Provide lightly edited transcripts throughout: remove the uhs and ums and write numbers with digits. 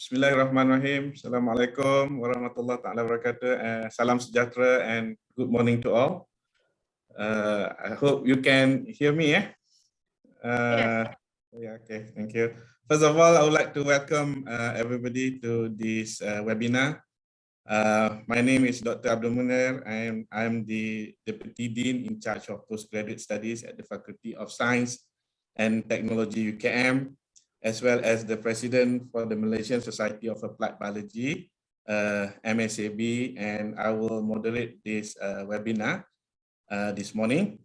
Bismillahirrahmanirrahim. Assalamualaikum warahmatullahi taala wabarakatuh. Salam sejahtera and good morning to all. I hope you can hear me. Yes. Yeah, okay, thank you. First of all, I would like to welcome everybody to this webinar. My name is Dr. Abdul Munir. I'm the Deputy Dean in charge of Postgraduate Studies at the Faculty of Science and Technology UKM, as well as the President for the Malaysian Society of Applied Biology, MSAB, and I will moderate this webinar this morning.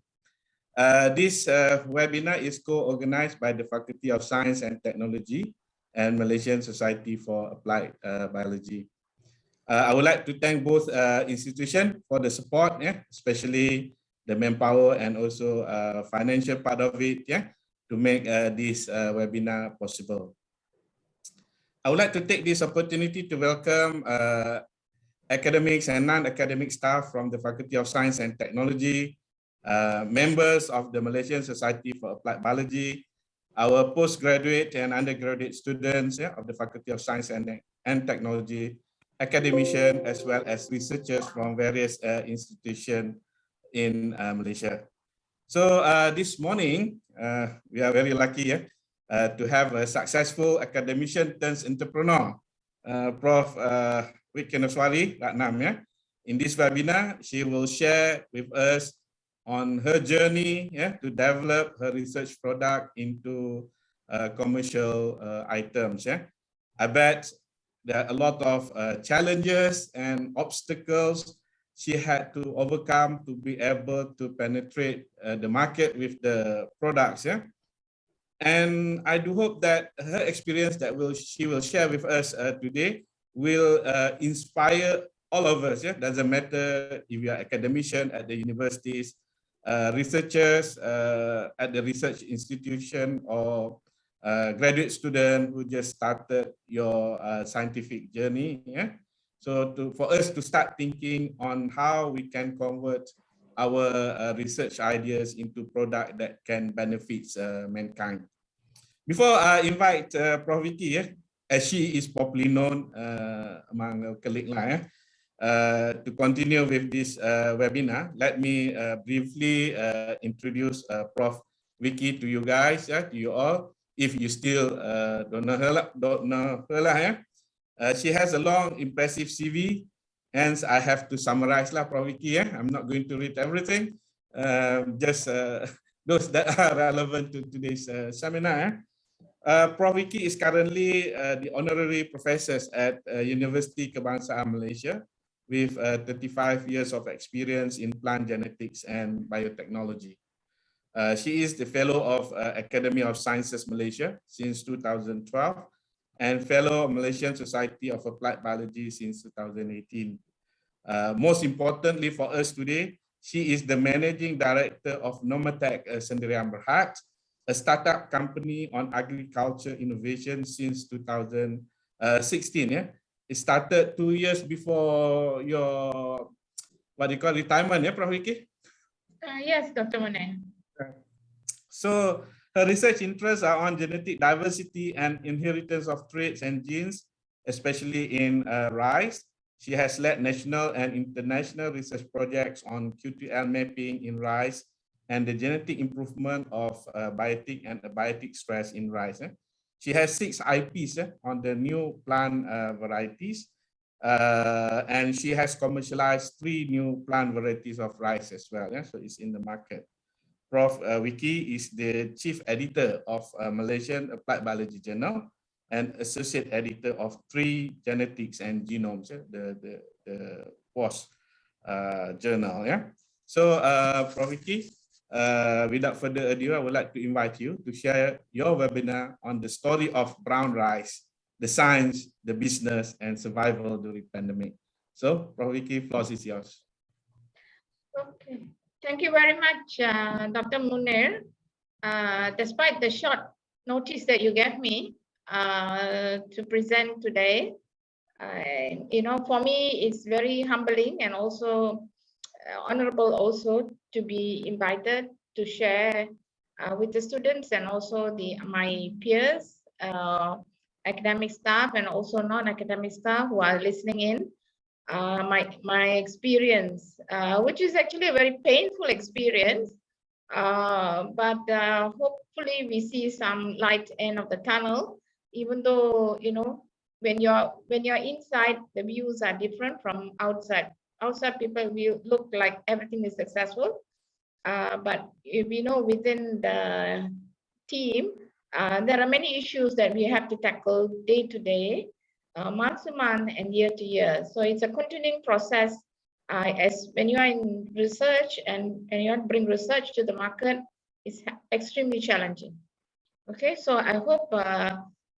This webinar is co-organized by the Faculty of Science and Technology and Malaysian Society for Applied Biology. I would like to thank both institutions for the support, especially the manpower and also financial part of it, to make this webinar possible. I would like to take this opportunity to welcome academics and non-academic staff from the Faculty of Science and Technology, members of the Malaysian Society for Applied Biology, our postgraduate and undergraduate students of the Faculty of Science and Technology, academicians, as well as researchers from various institutions in Malaysia. So this morning, we are very lucky to have a successful academician turns entrepreneur, Prof. Wikeneswari Ratnam. In this webinar, she will share with us on her journey to develop her research product into commercial items. I bet there are a lot of challenges and obstacles she had to overcome to be able to penetrate the market with the products. And I do hope that her experience that she will share with us today will inspire all of us. Doesn't matter if you are academician at the universities, researchers at the research institution, or graduate student who just started your scientific journey. So for us to start thinking on how we can convert our research ideas into product that can benefit mankind. Before I invite Prof. Vicky, as she is popularly known among our colleagues, to continue with this webinar, let me briefly introduce Prof. Vicky to you guys, to you all. If you still don't know her, she has a long, impressive CV, hence I have to summarize Prof. Vicky. I'm not going to read everything, just those that are relevant to today's seminar. Prof. Vicky is currently the honorary professor at University Kebangsaan Malaysia with 35 years of experience in plant genetics and biotechnology. She is the fellow of Academy of Sciences Malaysia since 2012 and fellow of Malaysian Society of Applied Biology since 2018. Most importantly for us today, she is the managing director of Nomatech Sendirian Berhad, a startup company on agriculture innovation since 2016. It started 2 years before your retirement, Prof. Vicky? Yes, Dr. Munir. So her research interests are on genetic diversity and inheritance of traits and genes, especially in rice. She has led national and international research projects on QTL mapping in rice and the genetic improvement of biotic and abiotic stress in rice. She has 6 IPs on the new plant varieties, and she has commercialized 3 new plant varieties of rice as well. So it's in the market. Prof. Vicky is the chief editor of Malaysian Applied Biology Journal and associate editor of 3 genetics and genomes, the POS journal. So, Prof. Vicky, without further ado, I would like to invite you to share your webinar on the story of brown rice, the science, the business, and survival during pandemic. So, Prof. Vicky, floor is yours. Okay. Thank you very much, Dr. Munir. Despite the short notice that you gave me to present today, for me, it's very humbling and also honorable also to be invited to share with the students and also my peers academic staff and also non-academic staff who are listening in. My experience, which is actually a very painful experience, but hopefully we see some light end of the tunnel. Even though, you know, when you're inside, the views are different from outside. Outside people will look like everything is successful, but if we know within the team, there are many issues that we have to tackle day to day, month to month, and year to year. So it's a continuing process. As when you are in research and you want to bring research to the market, it's extremely challenging. Okay, so I hope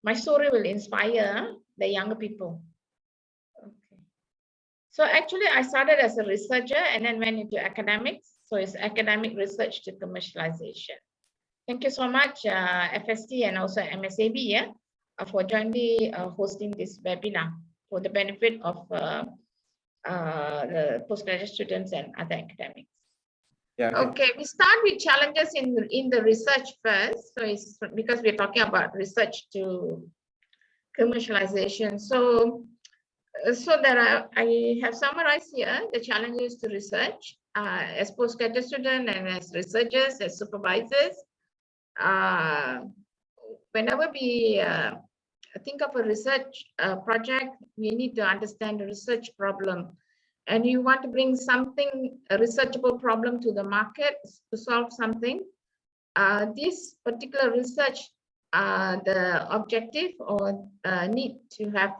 my story will inspire the younger people. Okay. So actually, I started as a researcher and then went into academics. So it's academic research to commercialization. Thank you so much, FST and also MSAB, yeah, for jointly hosting this webinar for the benefit of the postgraduate students and other academics. Yeah. Okay, we start with challenges in the research first. So it's because we're talking about research to commercialization. So I have summarized here the challenges to research as postgraduate students and as researchers, as supervisors. Whenever we think of a research project, we need to understand the research problem. And you want to bring something, a researchable problem to the market to solve something. This particular research, the objective or need to have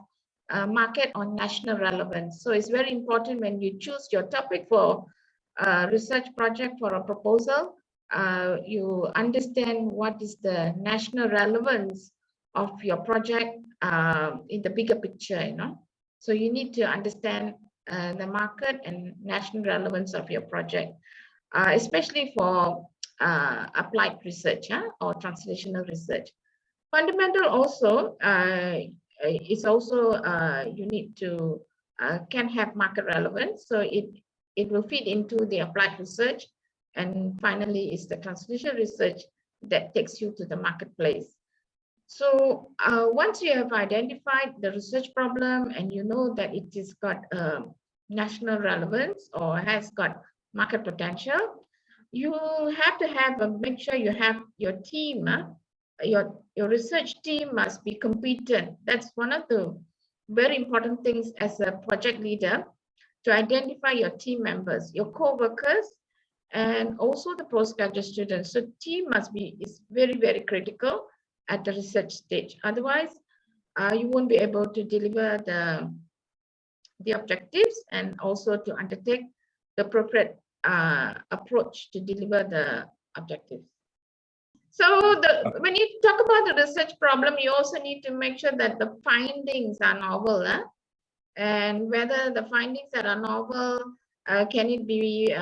a market or national relevance. So it's very important when you choose your topic for a research project for a proposal, you understand what is the national relevance of your project in the bigger picture, you know. So you need to understand the market and national relevance of your project, especially for applied research or translational research. Fundamental also is also you need to can have market relevance, so it will fit into the applied research, and finally is the translational research that takes you to the marketplace. So once you have identified the research problem and you know that it has got national relevance or has got market potential, you have to make sure you have your team, your research team must be competent. That's one of the very important things as a project leader, to identify your team members, your co-workers, and also the postgraduate students. So team is very, very critical at the research stage. Otherwise, you won't be able to deliver the objectives and also to undertake the appropriate approach to deliver the objectives. So when you talk about the research problem, you also need to make sure that the findings are novel, and whether the findings that are novel, can it be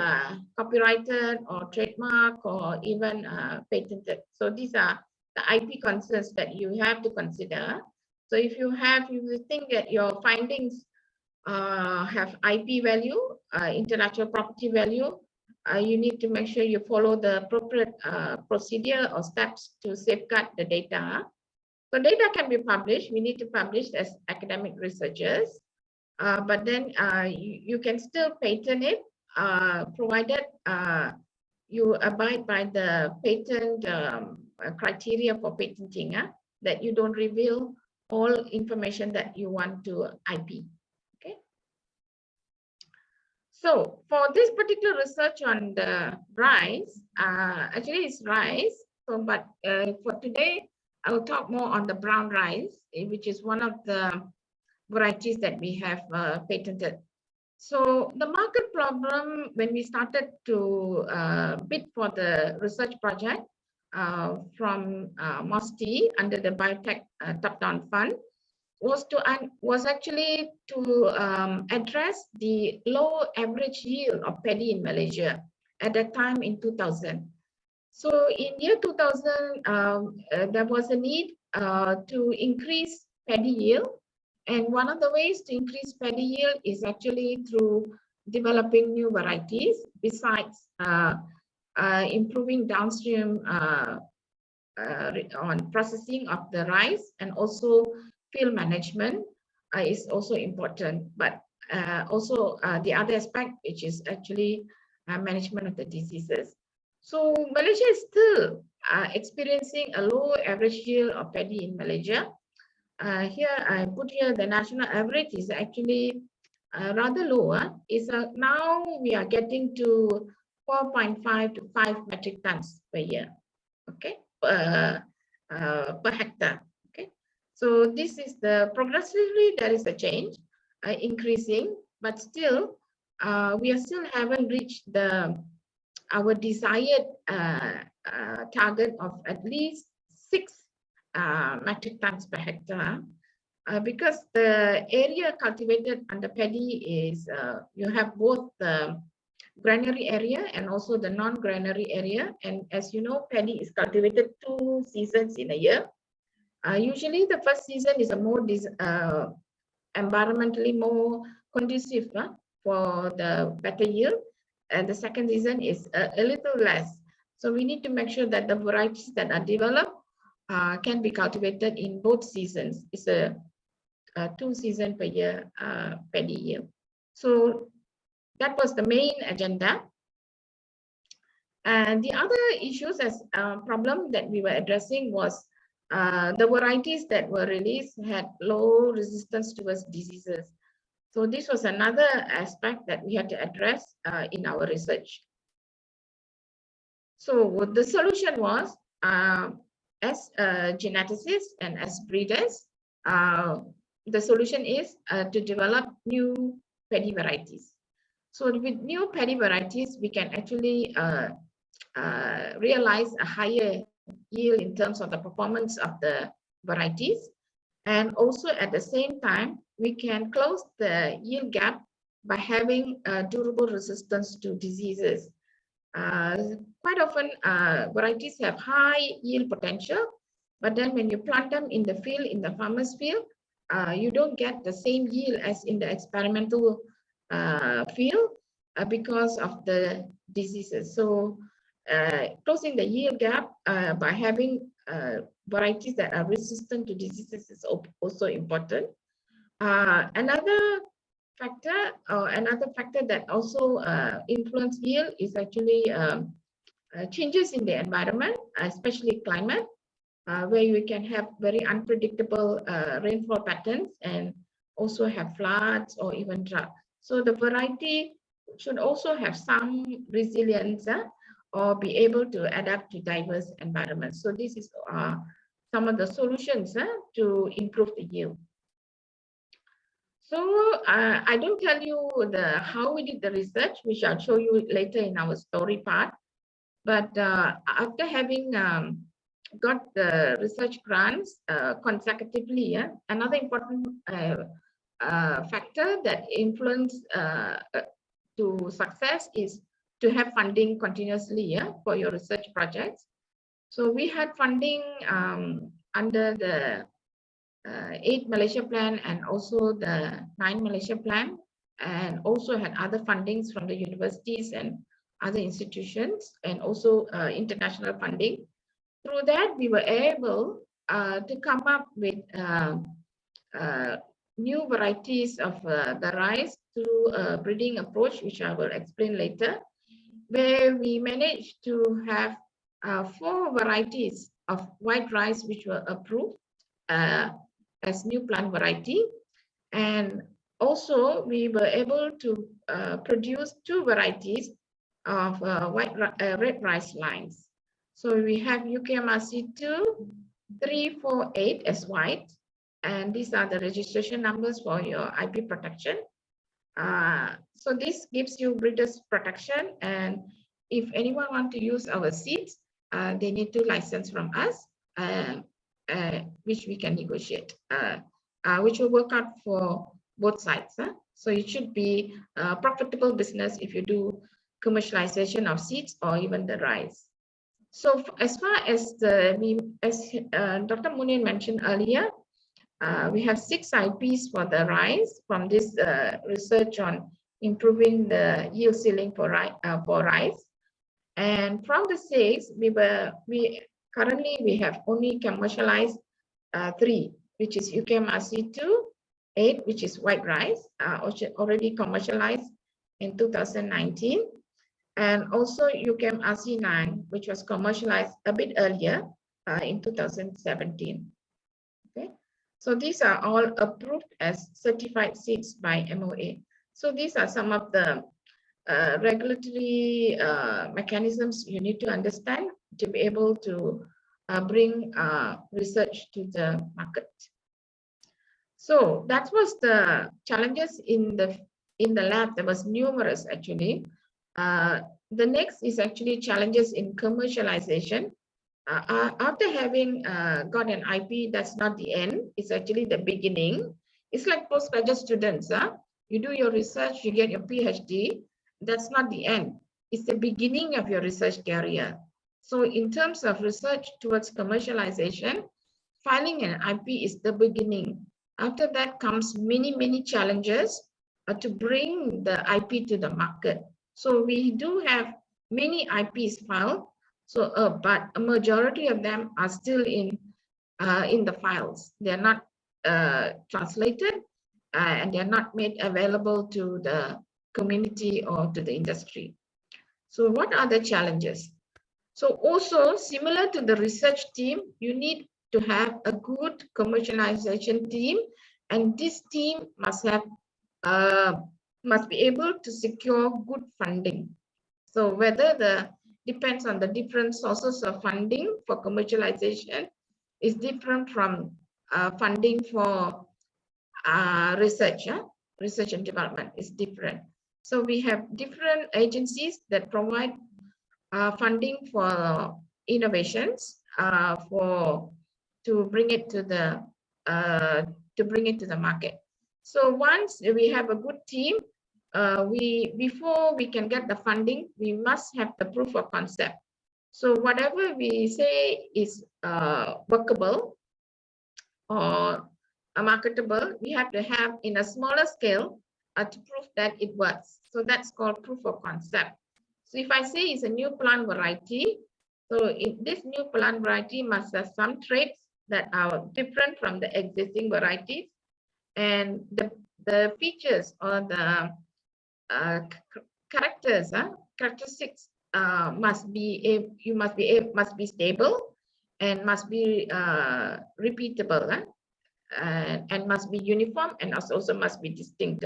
copyrighted or trademark or even patented. So these are the IP concerns that you have to consider. So if you think that your findings have IP value, intellectual property value, you need to make sure you follow the appropriate procedure or steps to safeguard the data. So data can be published. We need to publish as academic researchers, but then you can still patent it, provided you abide by the patent criteria for patenting, that you don't reveal all information that you want to IP. Okay. So for this particular research on the rice, actually it's rice. So, but for today, I will talk more on the brown rice, which is one of the varieties that we have patented. So the market problem, when we started to bid for the research project from MOSTI under the Biotech Top-Down Fund, was actually to address the low average yield of paddy in Malaysia at that time in 2000. So in year 2000, there was a need to increase paddy yield. And one of the ways to increase paddy yield is actually through developing new varieties, besides improving downstream on processing of the rice, and also field management is also important, but also the other aspect, which is actually management of the diseases. So Malaysia is still experiencing a low average yield of paddy in Malaysia. Here I put here the national average is actually rather lower. Now we are getting to 4.5 to 5 metric tons per year, okay, per hectare. Okay, so this is the progressively there is a change increasing, but still we are still haven't reached our desired target of at least 6 metric tons per hectare, because the area cultivated under paddy is you have both the granary area and also the non-granary area. And as you know, paddy is cultivated 2 seasons in a year. Usually the first season is a more environmentally more conducive for the better yield, and the second season is a little less. So we need to make sure that the varieties that are developed can be cultivated in both seasons. It's a 2 season per year paddy yield. So that was the main agenda. And the other issues as problem that we were addressing was the varieties that were released had low resistance towards diseases. So this was another aspect that we had to address in our research. So the solution was, as geneticists and as breeders, the solution is to develop new paddy varieties. So with new paddy varieties, we can actually realize a higher yield in terms of the performance of the varieties. And also at the same time, we can close the yield gap by having durable resistance to diseases. Quite often, varieties have high yield potential, but then when you plant them in the field, in the farmer's field, you don't get the same yield as in the experimental field because of the diseases. So closing the yield gap by having varieties that are resistant to diseases is also important. Another factor that also influence yield is actually changes in the environment, especially climate, where you can have very unpredictable rainfall patterns and also have floods or even drought. So the variety should also have some resilience or be able to adapt to diverse environments. So this is some of the solutions to improve the yield. So I don't tell you how we did the research, which I'll show you later in our story part. But after having got the research grants consecutively, another important factor that influence to success is to have funding continuously for your research projects. So we had funding under the 8 Malaysia Plan and also the 9 Malaysia Plan, and also had other fundings from the universities and other institutions, and also international funding. Through that, we were able to come up with new varieties of the rice through a breeding approach, which I will explain later, where we managed to have 4 varieties of white rice which were approved as new plant variety. And also we were able to produce 2 varieties of red rice lines. So we have UKMRC2 348 as white, and these are the registration numbers for your IP protection. So this gives you breeders protection, and if anyone want to use our seeds, they need to license from us, which we can negotiate, which will work out for both sides. So it should be a profitable business if you do commercialization of seeds or even the rice. So as far as Dr. Munir mentioned earlier, we have 6 IPs for the rice from this research on improving the yield ceiling for rice. And from the 6, we currently have only commercialized 3. which is UKM-RC2, 8, which is white rice, already commercialized in 2019. And also UKM-RC9, which was commercialized a bit earlier in 2017. Okay, so these are all approved as certified seeds by MOA. So these are some of the regulatory mechanisms you need to understand to be able to bring research to the market. So that was the challenges in the lab. There was numerous actually. The next is actually challenges in commercialization. After having got an IP, that's not the end. It's actually the beginning. It's like postgraduate students. You do your research, you get your PhD. That's not the end. It's the beginning of your research career. So in terms of research towards commercialization, filing an IP is the beginning. After that comes many challenges to bring the IP to the market. So we do have many IPs filed. So, but a majority of them are still in the files. They're not translated and they're not made available to the community or to the industry. So what are the challenges? So also similar to the research team, you need to have a good commercialization team, and this team must be able to secure good funding. So whether depends on the different sources of funding for commercialization is different from funding for research. Research and development is different. So we have different agencies that provide funding for innovations to bring it to the market. So once we have a good team, before we can get the funding, we must have the proof of concept. So whatever we say is workable or marketable, we have to have in a smaller scale to prove that it works. So that's called proof of concept. So if I say it's a new plant variety, so this new plant variety must have some traits that are different from the existing varieties, and the features or the characteristics must be stable and must be repeatable and must be uniform, and also must be distinct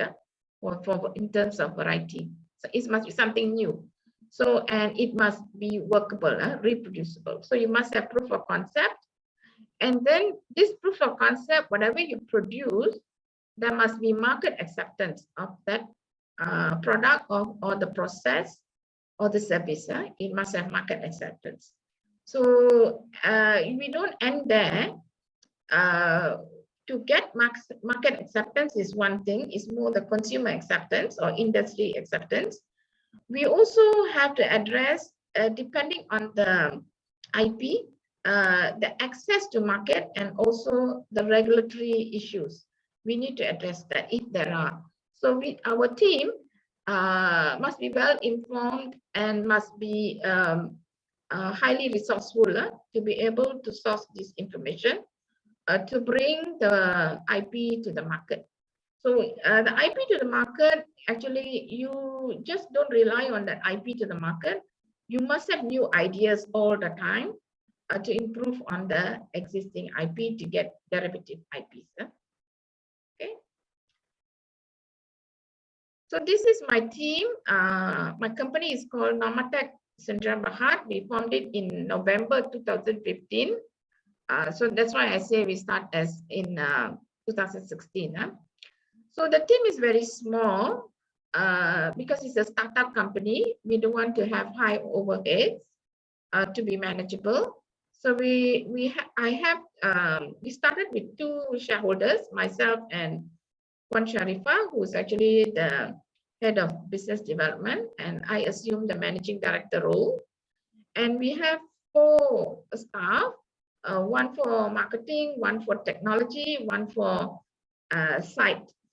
in terms of variety. So it must be something new. So, and it must be workable, reproducible. So you must have proof of concept. And then this proof of concept, whatever you produce, there must be market acceptance of that product or the process or the service. It must have market acceptance. So we don't end there. To get market acceptance is one thing, it's more the consumer acceptance or industry acceptance. We also have to address, depending on the IP, the access to market and also the regulatory issues. We need to address that if there are. So our team must be well informed and must be highly resourceful to be able to source this information to bring the IP to the market. So the IP to the market, actually, you just don't rely on that IP to the market. You must have new ideas all the time to improve on the existing IP to get derivative IPs. Okay. So this is my team. My company is called Normatec Sdn Bhd. We formed it in November 2015. So that's why I say we start as in 2016. So the team is very small because it's a startup company. We don't want to have high overheads to be manageable. So we started with 2 shareholders, myself and Puan Sharifah, who is actually the head of business development, and I assumed the managing director role. And we have 4 staff. 1 for marketing, 1 for technology, 1 for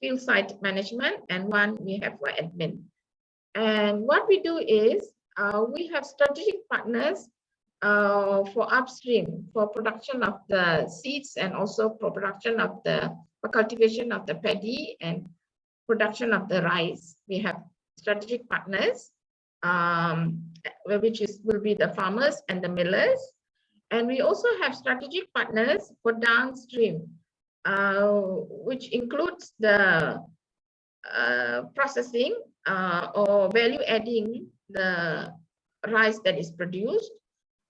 field site management, and 1 we have for admin. And what we do is we have strategic partners for upstream, for production of the seeds and also for production of for cultivation of the paddy and production of the rice. We have strategic partners, which will be the farmers and the millers. And we also have strategic partners for downstream, which includes the processing or value adding the rice that is produced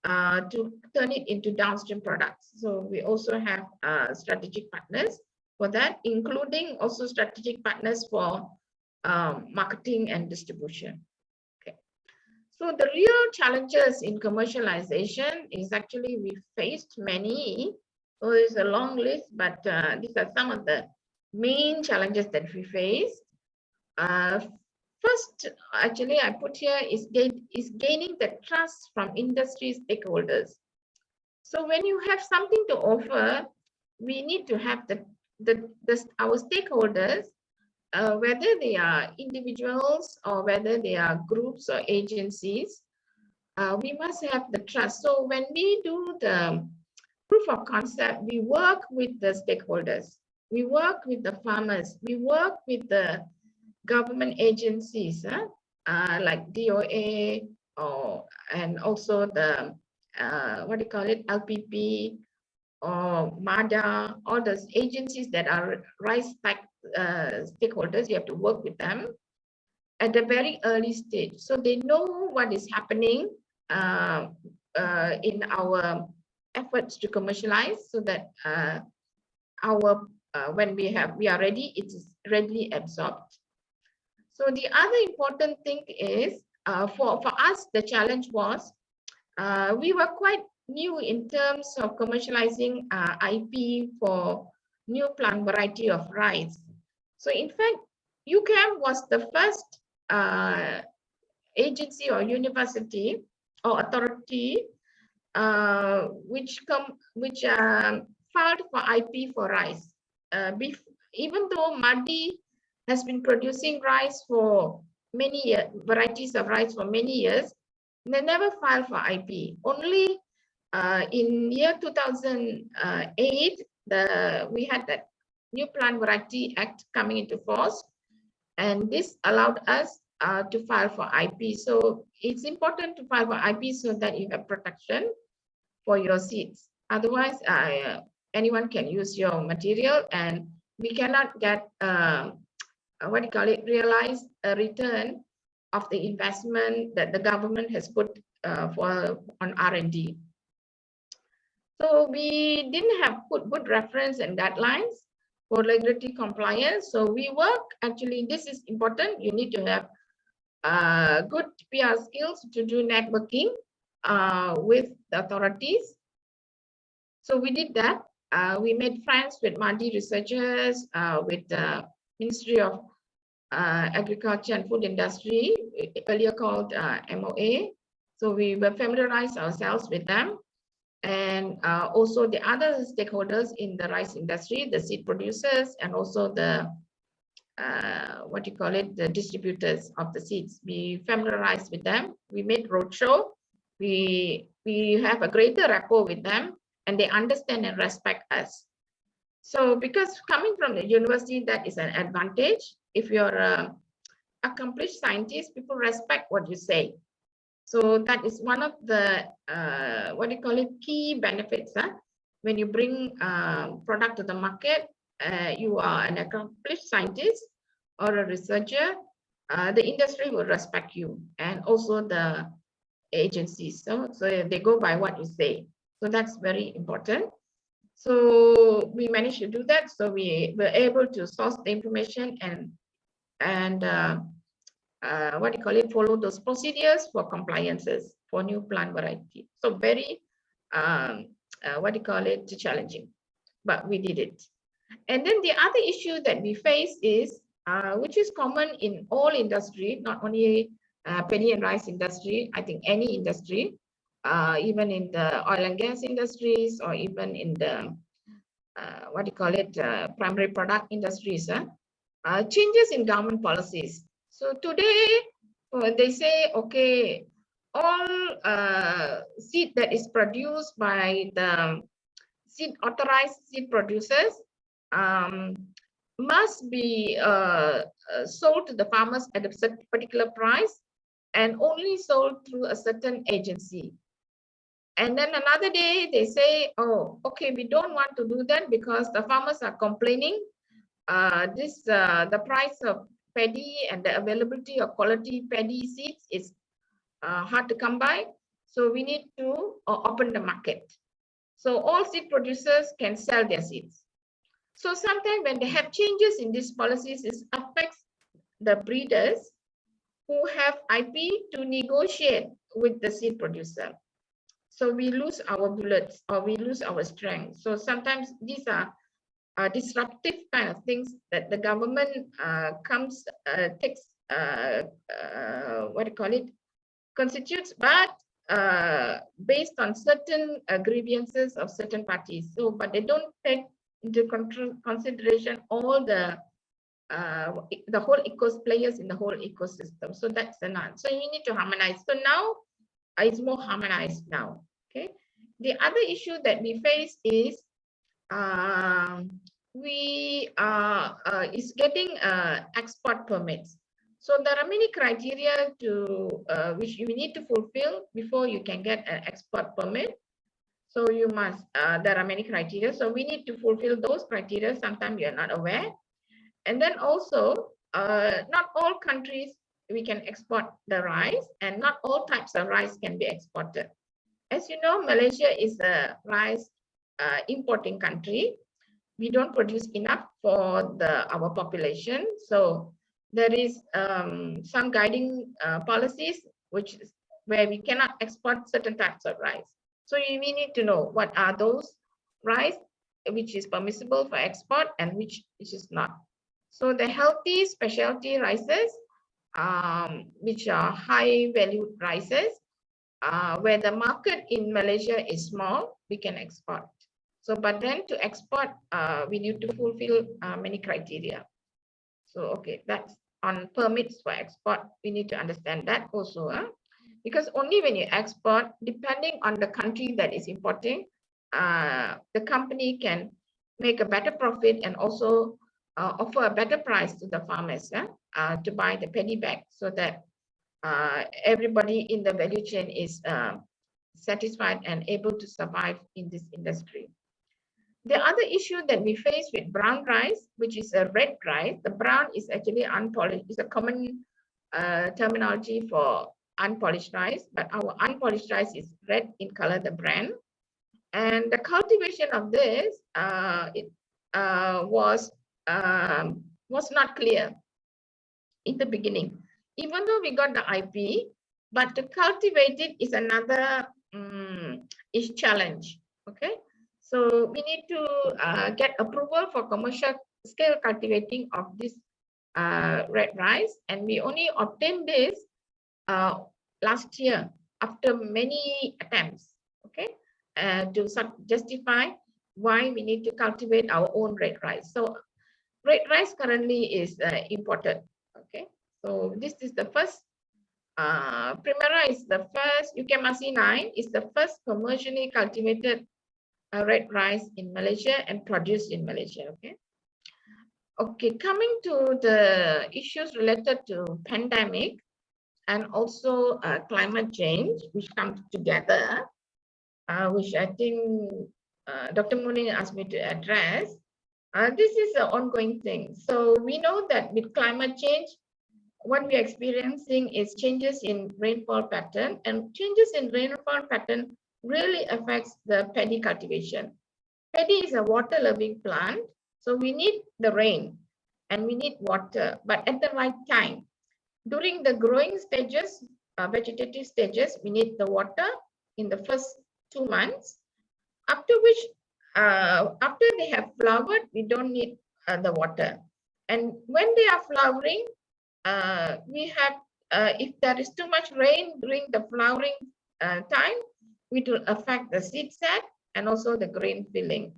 to turn it into downstream products. So we also have strategic partners for that, including also strategic partners for marketing and distribution. Okay. So the real challenges in commercialization is actually we faced many. So there's a long list, but these are some of the main challenges that we faced. First, actually, I put here is gaining the trust from industry stakeholders. So when you have something to offer, we need to have our stakeholders, whether they are individuals or whether they are groups or agencies, we must have the trust. So when we do the proof of concept, we work with the stakeholders, we work with the farmers, we work with the government agencies like DOA and also the LPP or MADA, all those agencies that are rice stakeholders. You have to work with them at a very early stage, so they know what is happening in our efforts to commercialize, so that when we are ready, it is readily absorbed. So the other important thing is for us, the challenge was we were quite new in terms of commercializing IP for new plant variety of rice. So in fact, UCAM was the first agency or university or authority which filed for IP for rice. Even though MADI has been producing rice for many years, varieties of rice for many years, they never filed for IP. Only in year 2008, we had that New Plant Variety Act coming into force, and this allowed us to file for IP. So it's important to file for IP so that you have protection for your seeds. Otherwise, anyone can use your material, and we cannot get realized a return of the investment that the government has put on R&D. So we didn't have good reference and guidelines for regulatory compliance. So we work, actually, this is important. You need to have good PR skills to do networking with the authorities. So we did that. We made friends with MADI researchers, with the Ministry of Agriculture and Food Industry, earlier called MOA. So we were familiarized ourselves with them, and also the other stakeholders in the rice industry, the seed producers, and also the the distributors of the seeds. We familiarized with them. We made roadshow. We have a greater rapport with them, and they understand and respect us. So because coming from the university, that is an advantage. If you're an accomplished scientist, people respect what you say. So that is one of the key benefits. When you bring product to the market, you are an accomplished scientist or a researcher, the industry will respect you, and also the agencies. So they go by what you say. So that's very important. So we managed to do that. So we were able to source the information and follow those procedures for compliances for new plant variety. So very challenging, but we did it. And then the other issue that we face is which is common in all industry, not only paddy and rice industry, I think any industry, even in the oil and gas industries, or even in the primary product industries, changes in government policies. So today they say, okay, all seed that is produced by the authorized seed producers must be sold to the farmers at a particular price and only sold through a certain agency. And then another day they say, oh, okay, we don't want to do that because the farmers are complaining. The price of paddy and the availability of quality paddy seeds is hard to come by. So we need to open the market. So all seed producers can sell their seeds. So sometimes when they have changes in these policies, it affects the breeders who have IP to negotiate with the seed producer. So we lose our bullets or we lose our strength. So sometimes these are disruptive kind of things that the government takes what do you call it, constitutes, but based on certain grievances of certain parties. So, but they don't take into consideration all the whole players in the whole ecosystem. So that's the none. So you need to harmonize. So now it's more harmonized now. Okay. The other issue that we face is is getting export permits. So there are many criteria to which you need to fulfill before you can get an export permit. So you must, there are many criteria. So we need to fulfill those criteria. Sometimes you're not aware. And then also, not all countries we can export the rice, and not all types of rice can be exported. As you know, Malaysia is a rice importing country. We don't produce enough for our population. So there is some guiding policies where we cannot export certain types of rice. So we need to know what are those rice which is permissible for export and which is not. So the healthy specialty rices, which are high valued rices, where the market in Malaysia is small, we can export. So, but then to export, we need to fulfill many criteria. So, okay, that's on permits for export. We need to understand that also, because only when you export, depending on the country that is importing, the company can make a better profit and also offer a better price to the farmers to buy the paddy bag, so that everybody in the value chain is satisfied and able to survive in this industry. The other issue that we face with brown rice, which is a red rice, the brown is actually unpolished. It's a common terminology for unpolished rice, but our unpolished rice is red in color, the brand. And the cultivation of this was not clear in the beginning. Even though we got the IP, but to cultivate it is another challenge. Okay. So we need to get approval for commercial scale cultivating of this red rice, and we only obtained this last year after many attempts. Okay, to justify why we need to cultivate our own red rice. So red rice currently is imported. Okay, so this is the first. Primera is the first. UKMRC 9 is the first commercially cultivated red rice in Malaysia and produced in Malaysia. Okay. Okay, coming to the issues related to pandemic and also climate change, which come together, which I think Dr. Munir asked me to address. This is an ongoing thing. So we know that with climate change, what we're experiencing is changes in rainfall pattern, and changes in rainfall pattern really affects the paddy cultivation. Paddy is a water-loving plant, so we need the rain and we need water, but at the right time. During the growing stages, vegetative stages, we need the water in the first 2 months, after which, after they have flowered, we don't need the water. And when they are flowering, we have, if there is too much rain during the flowering time, it will affect the seed set and also the grain filling.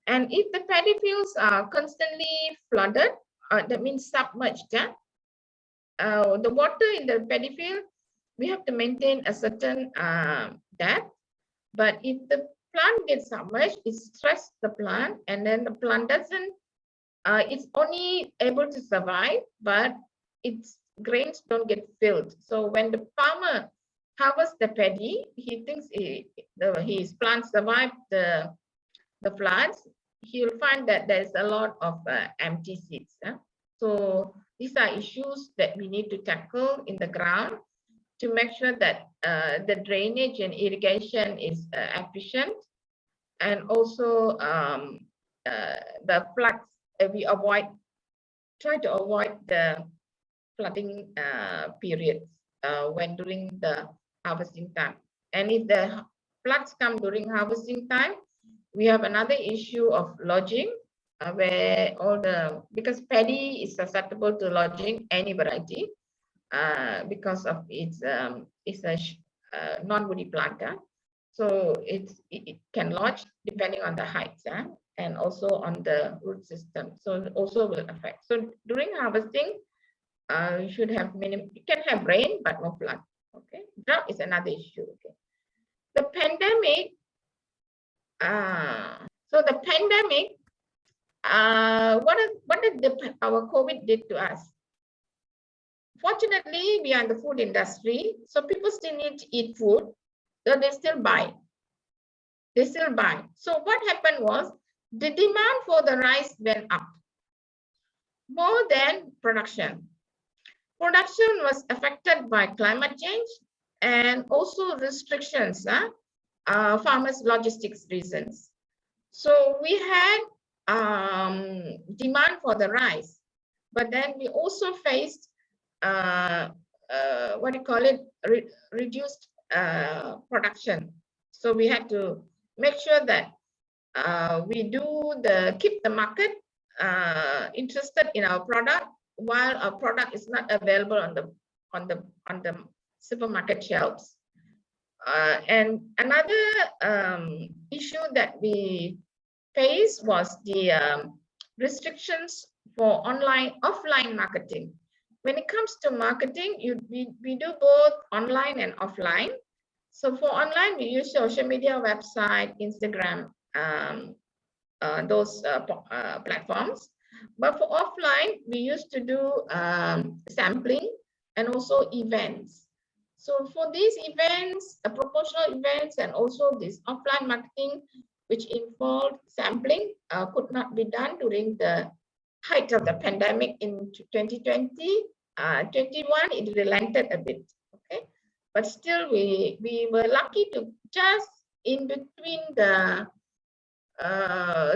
And if the paddy fields are constantly flooded, that means submerged, the water in the paddy field we have to maintain a certain depth. But if the plant gets submerged, it stresses the plant, and then the plant doesn't, it's only able to survive, but its grains don't get filled. So when the farmer harvests the paddy, he thinks his plants survive the floods. He'll find that there's a lot of empty seeds. So these are issues that we need to tackle in the ground to make sure that the drainage and irrigation is efficient, and also the floods, we try to avoid the flooding periods when during the harvesting time. And if the floods come during harvesting time, we have another issue of lodging, where because paddy is susceptible to lodging, any variety, because of it's a non-woody plant. So it can lodge depending on the height, and also on the root system. So it also will affect. So during harvesting, you should have you can have rain, but no flood. Okay, drought is another issue. Okay, the pandemic. So the pandemic, what did our COVID did to us? Fortunately, we are in the food industry, so people still need to eat food, so they still buy. They still buy. So what happened was the demand for the rice went up more than production. Production was affected by climate change and also restrictions, farmers' logistics reasons. So we had demand for the rice, but then we also faced reduced production. So we had to make sure that we keep the market interested in our product, while our product is not available on the supermarket shelves. And another issue that we faced was the restrictions for offline marketing. When it comes to marketing, we do both online and offline. So for online, we use social media, website, Instagram, those platforms. But for offline, we used to do sampling and also events. So for these events, promotional events, and also this offline marketing, which involved sampling, could not be done during the height of the pandemic in 2020. 21, it relented a bit. Okay, but still we were lucky to just in between the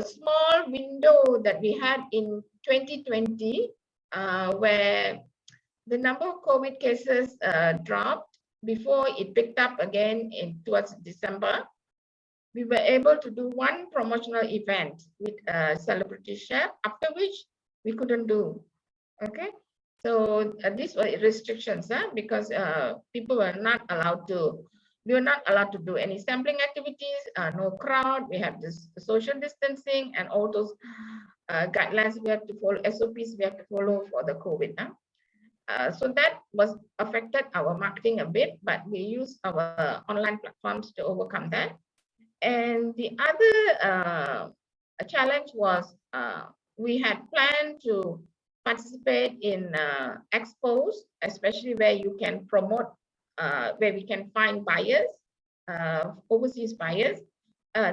small window that we had in 2020, where the number of COVID cases dropped before it picked up again towards December. We were able to do one promotional event with a celebrity chef, after which we couldn't do. Okay, so these were restrictions, because people were not allowed to. We were not allowed to do any sampling activities, no crowd. We have this social distancing and all those guidelines we have to follow, SOPs we have to follow for the COVID. So that was affected our marketing a bit, but we use our online platforms to overcome that. And the other challenge was we had planned to participate in expos, especially where you can promote, where we can find buyers, overseas buyers.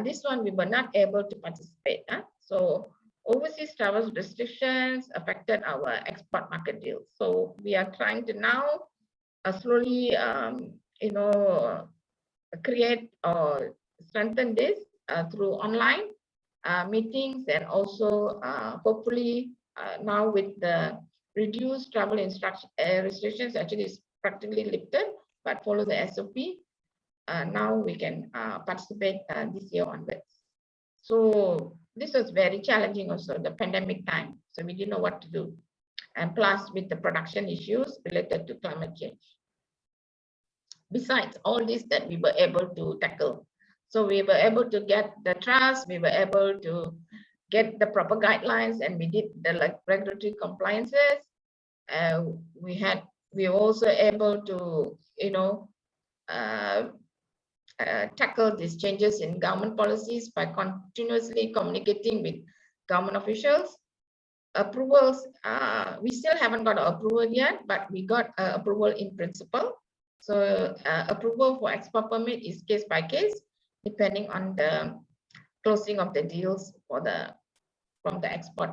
This one we were not able to participate. So overseas travel restrictions affected our export market deals. So we are trying to now slowly, create or strengthen this through online meetings, and also hopefully now with the reduced travel restrictions, actually is practically lifted, but follow the SOP. Now we can participate this year onwards. So this was very challenging also, the pandemic time. So we didn't know what to do. And plus with the production issues related to climate change. Besides all this that we were able to tackle. So we were able to get the trust, we were able to get the proper guidelines, and we did the regulatory compliances. We we're also able to, tackle these changes in government policies by continuously communicating with government officials. Approvals, we still haven't got approval yet, but we got approval in principle. So approval for export permit is case by case, depending on the closing of the deals from the export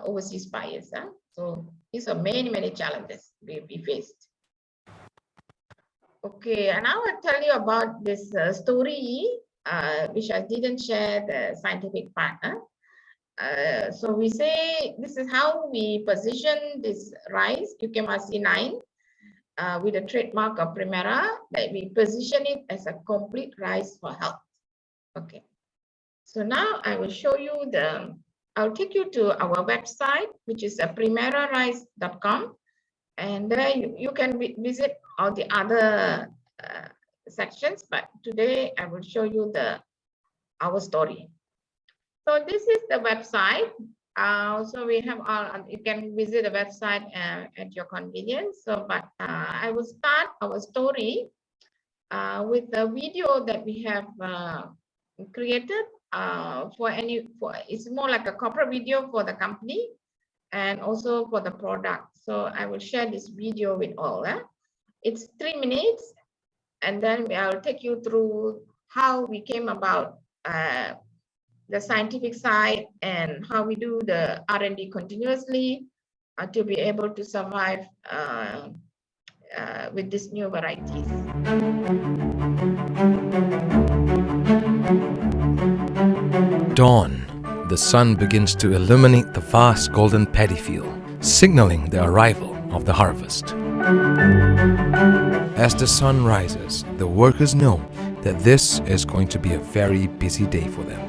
overseas buyers. So these are many challenges we faced. Okay, and I will tell you about this story, which I didn't share the scientific part. So we say this is how we position this rice, Eucheuma C9, with the trademark of Primera, that we position it as a complete rice for health. Okay, so now I will show you I'll take you to our website, which is primerarice.com. And there you can visit all the other sections, but today I will show you our story. So this is the website. So we have you can visit the website at your convenience. So, but I will start our story with the video that we have created it's more like a corporate video for the company and also for the product. So I will share this video with all. It's 3 minutes, and then I'll take you through how we came about the scientific side and how we do the R&D continuously to be able to survive with these new varieties. Dawn. The sun begins to illuminate the vast golden paddy field, signaling the arrival of the harvest. As the sun rises, the workers know that this is going to be a very busy day for them.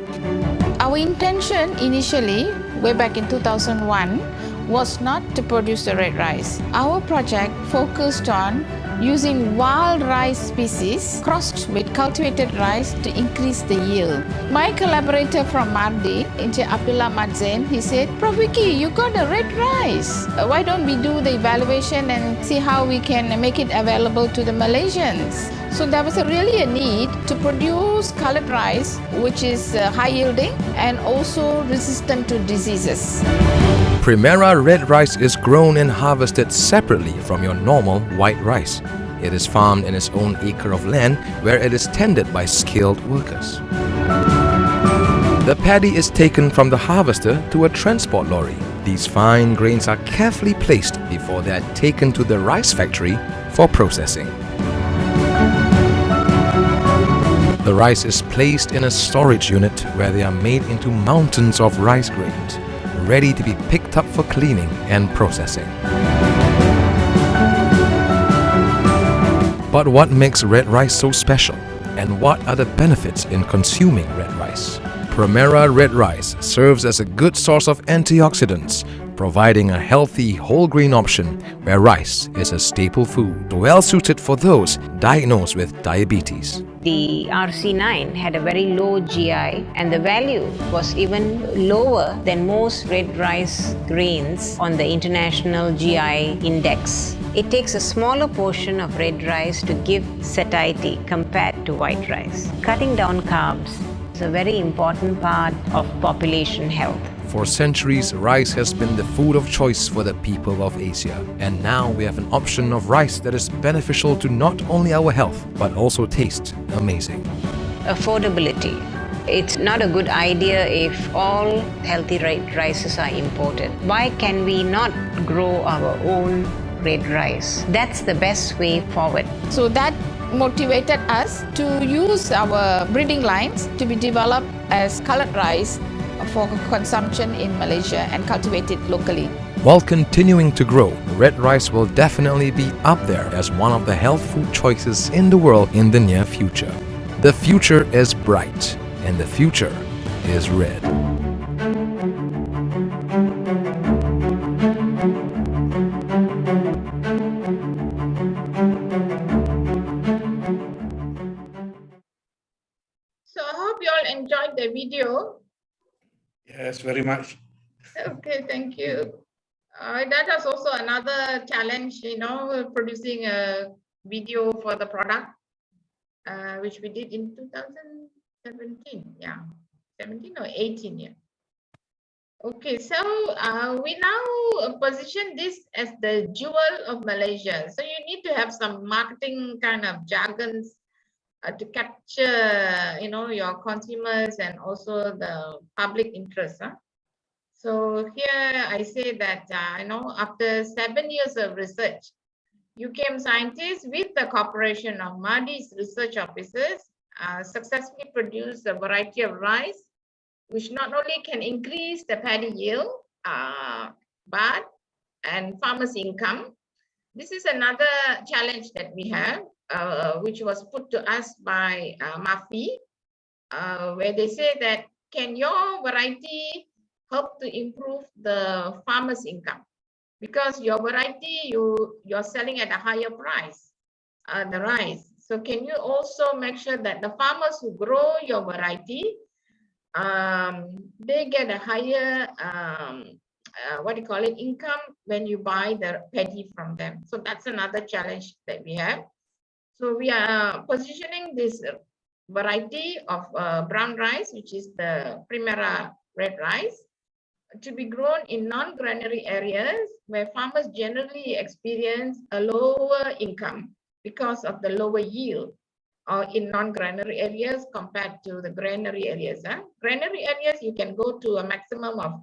Our intention initially, way back in 2001, was not to produce the red rice. Our project focused on using wild rice species crossed with cultivated rice to increase the yield. My collaborator from Mardi, Encik Abdullah Madzain, he said, Prof. Vicky, you got a red rice. Why don't we do the evaluation and see how we can make it available to the Malaysians? So there was really a need to produce colored rice, which is high yielding and also resistant to diseases. Primera red rice is grown and harvested separately from your normal white rice. It is farmed in its own acre of land where it is tended by skilled workers. The paddy is taken from the harvester to a transport lorry. These fine grains are carefully placed before they are taken to the rice factory for processing. The rice is placed in a storage unit where they are made into mountains of rice grains, ready to be picked up for cleaning and processing. But what makes red rice so special? And what are the benefits in consuming red rice? Primera red rice serves as a good source of antioxidants, providing a healthy whole grain option where rice is a staple food, well suited for those diagnosed with diabetes. The RC9 had a very low GI, and the value was even lower than most red rice grains on the International GI Index. It takes a smaller portion of red rice to give satiety compared to white rice. Cutting down carbs is a very important part of population health. For centuries, rice has been the food of choice for the people of Asia. And now we have an option of rice that is beneficial to not only our health, but also tastes amazing. Affordability. It's not a good idea if all healthy red rices are imported. Why can we not grow our own red rice? That's the best way forward. So that motivated us to use our breeding lines to be developed as colored rice for consumption in Malaysia and cultivated locally. While continuing to grow, red rice will definitely be up there as one of the health food choices in the world in the near future. The future is bright, and the future is red. So I hope you all enjoyed the video. Yes, very much. Okay, thank you. That was also another challenge, producing a video for the product, which we did in 2017. Yeah, 17 or 18. Yeah. Okay, so we now position this as the jewel of Malaysia. So you need to have some marketing kind of jargons to capture, your consumers and also the public interest. Huh? So here I say that, after 7 years of research, UKM scientists with the cooperation of MADI's research officers successfully produced a variety of rice, which not only can increase the paddy yield, and farmers' income. This is another challenge that we have, which was put to us by MAFI, where they say that, can your variety help to improve the farmers' income? Because your variety, you're selling at a higher price, the rice. So can you also make sure that the farmers who grow your variety, they get a higher income when you buy the paddy from them? So that's another challenge that we have. So we are positioning this variety of brown rice, which is the Primera red rice, to be grown in non-granary areas where farmers generally experience a lower income because of the lower yield, or in non-granary areas compared to the granary areas. Granary areas, you can go to a maximum of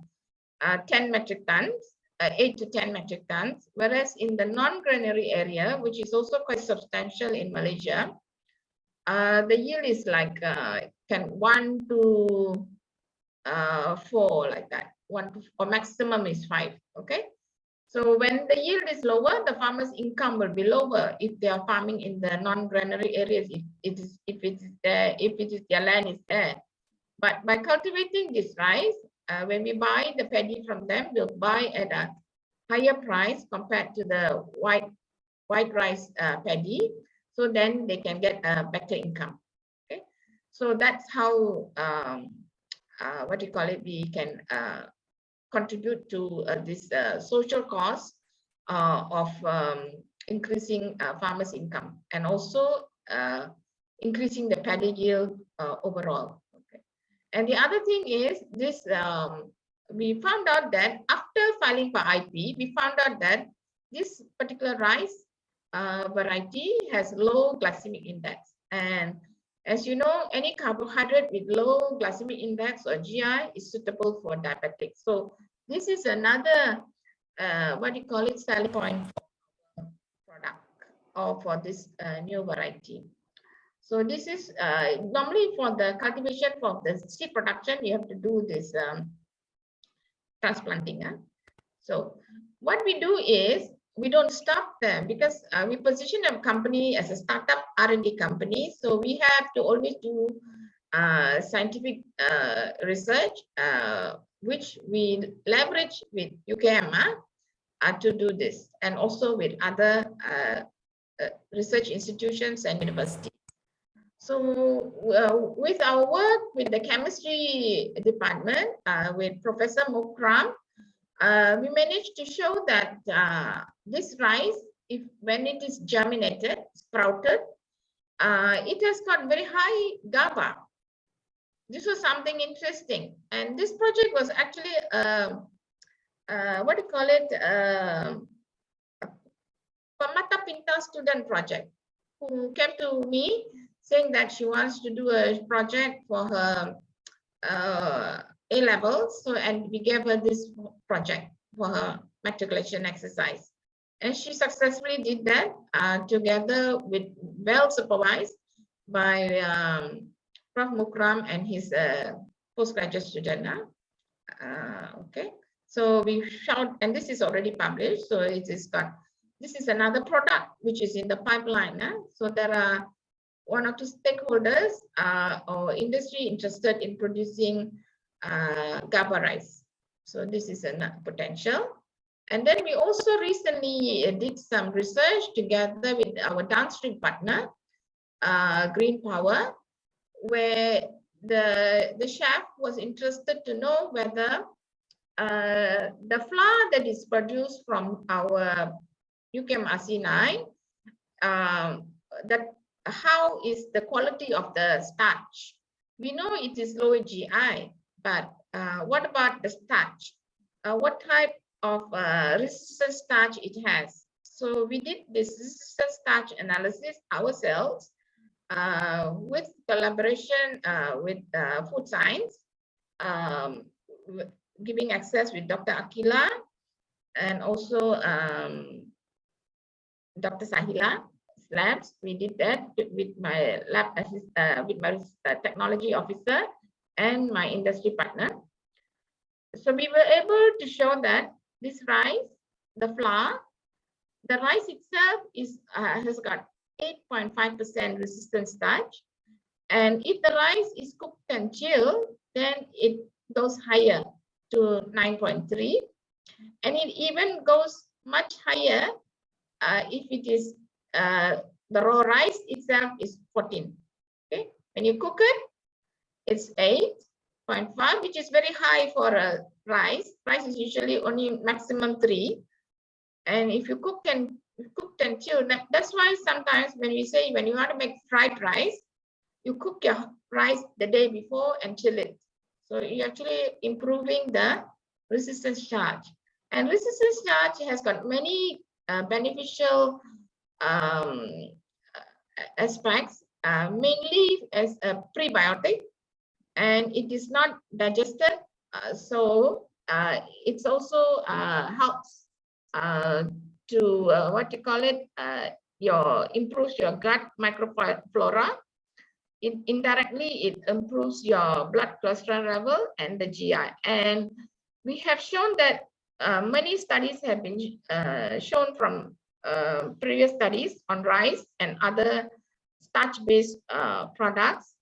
10 metric tons, 8 to 10 metric tons, whereas in the non-granary area, which is also quite substantial in Malaysia, the yield is like 1 to 4, like that. 1 to, or maximum is 5. Okay. So when the yield is lower, the farmer's income will be lower if they are farming in the non-granary areas, if their land is there. But by cultivating this rice, when we buy the paddy from them, we'll buy at a higher price compared to the white rice paddy. So then they can get a better income. Okay. So that's how we can contribute to this social cause of increasing farmers' income, and also increasing the paddy yield overall. Okay. And the other thing is this, we found out that after filing for IP, we found out that this particular rice variety has low glycemic index. And as you know, any carbohydrate with low glycemic index, or GI, is suitable for diabetics. So this is another, selling point product, or for this new variety. So this is normally for the cultivation, for the seed production, you have to do this transplanting. So what we do is, we don't stop them, because we position a company as a startup R&D company. So we have to always do scientific research, which we leverage with UKM to do this, and also with other research institutions and universities. So with our work with the chemistry department, with Professor Mukram, we managed to show that this rice, when it is germinated, sprouted, it has got very high GABA. This was something interesting. And this project was actually, Pamata Pinta student project, who came to me saying that she wants to do a project for her A-levels. So, and we gave her this project for her matriculation exercise. And she successfully did that together with, well supervised by Prof. Mukram and his postgraduate student. Okay, so we showed, and this is already published. So it is got, this is another product which is in the pipeline. So there are 1 or 2 stakeholders or industry interested in producing GABA rice. So this is a potential. And then we also recently did some research together with our downstream partner, Green Power, where the chef was interested to know whether the flour that is produced from our UKM RC9, that how is the quality of the starch? We know it is low GI, but what about the starch? What type of resistant starch it has? So we did this resistant starch analysis ourselves with collaboration with food science, giving access with Dr. Akila and also Dr. Sahila labs. We did that with my lab with my technology officer and my industry partner. So we were able to show that this rice, the flour, the rice itself is has got 8.5% resistant starch, and if the rice is cooked and chilled, then it goes higher to 9.3, and it even goes much higher if it is the raw rice itself is 14. Okay, when you cook it, it's 8.5, which is very high for a rice. Rice is usually only maximum 3, and if you cook and chill, that's why sometimes when we say when you want to make fried rice, you cook your rice the day before and chill it. So you're actually improving the resistance charge. And resistance charge has got many beneficial aspects, mainly as a prebiotic, and it is not digested. So it's also helps to what you call it, improves your gut microflora. Indirectly, it improves your blood cholesterol level and the GI. And we have shown that many studies have been shown from previous studies on rice and other starch-based products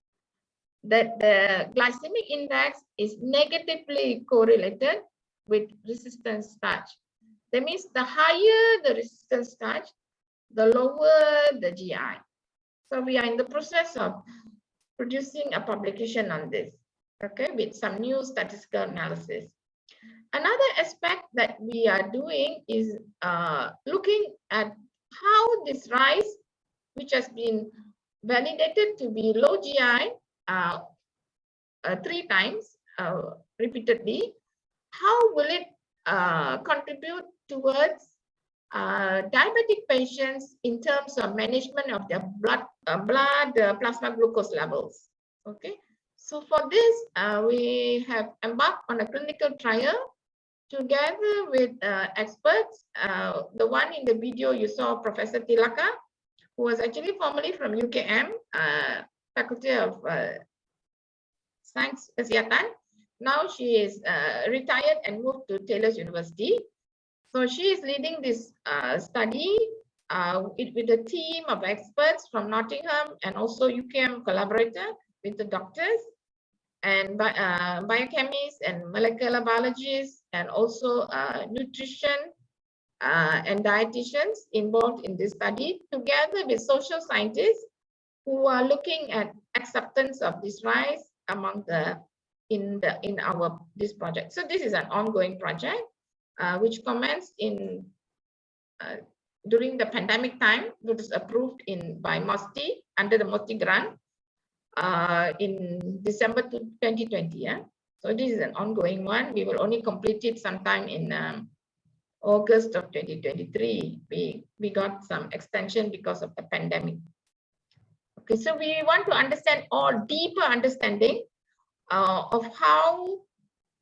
that the glycemic index is negatively correlated with resistant starch. That means the higher the resistant starch, the lower the GI. So we are in the process of producing a publication on this, okay, with some new statistical analysis. Another aspect that we are doing is looking at how this rice, which has been validated to be low GI 3 times repeatedly, how will it contribute towards diabetic patients in terms of management of their blood plasma glucose levels. Okay, so for this we have embarked on a clinical trial together with experts. The one in the video you saw, Professor Tilaka, who was actually formerly from UKM, Faculty of Science Kesihatan. Now she is retired and moved to Taylor's University. So she is leading this study with a team of experts from Nottingham and also UKM collaborator with the doctors and biochemists and molecular biologists and also nutrition and dietitians involved in this study, together with social scientists who are looking at acceptance of this rice among this project. So this is an ongoing project which commenced in during the pandemic time. It was approved by MOSTI under the MOSTI grant in December 2020. Yeah, so this is an ongoing one. We will only complete it sometime in August of 2023. We got some extension because of the pandemic. Okay, so we want to understand deeper understanding of how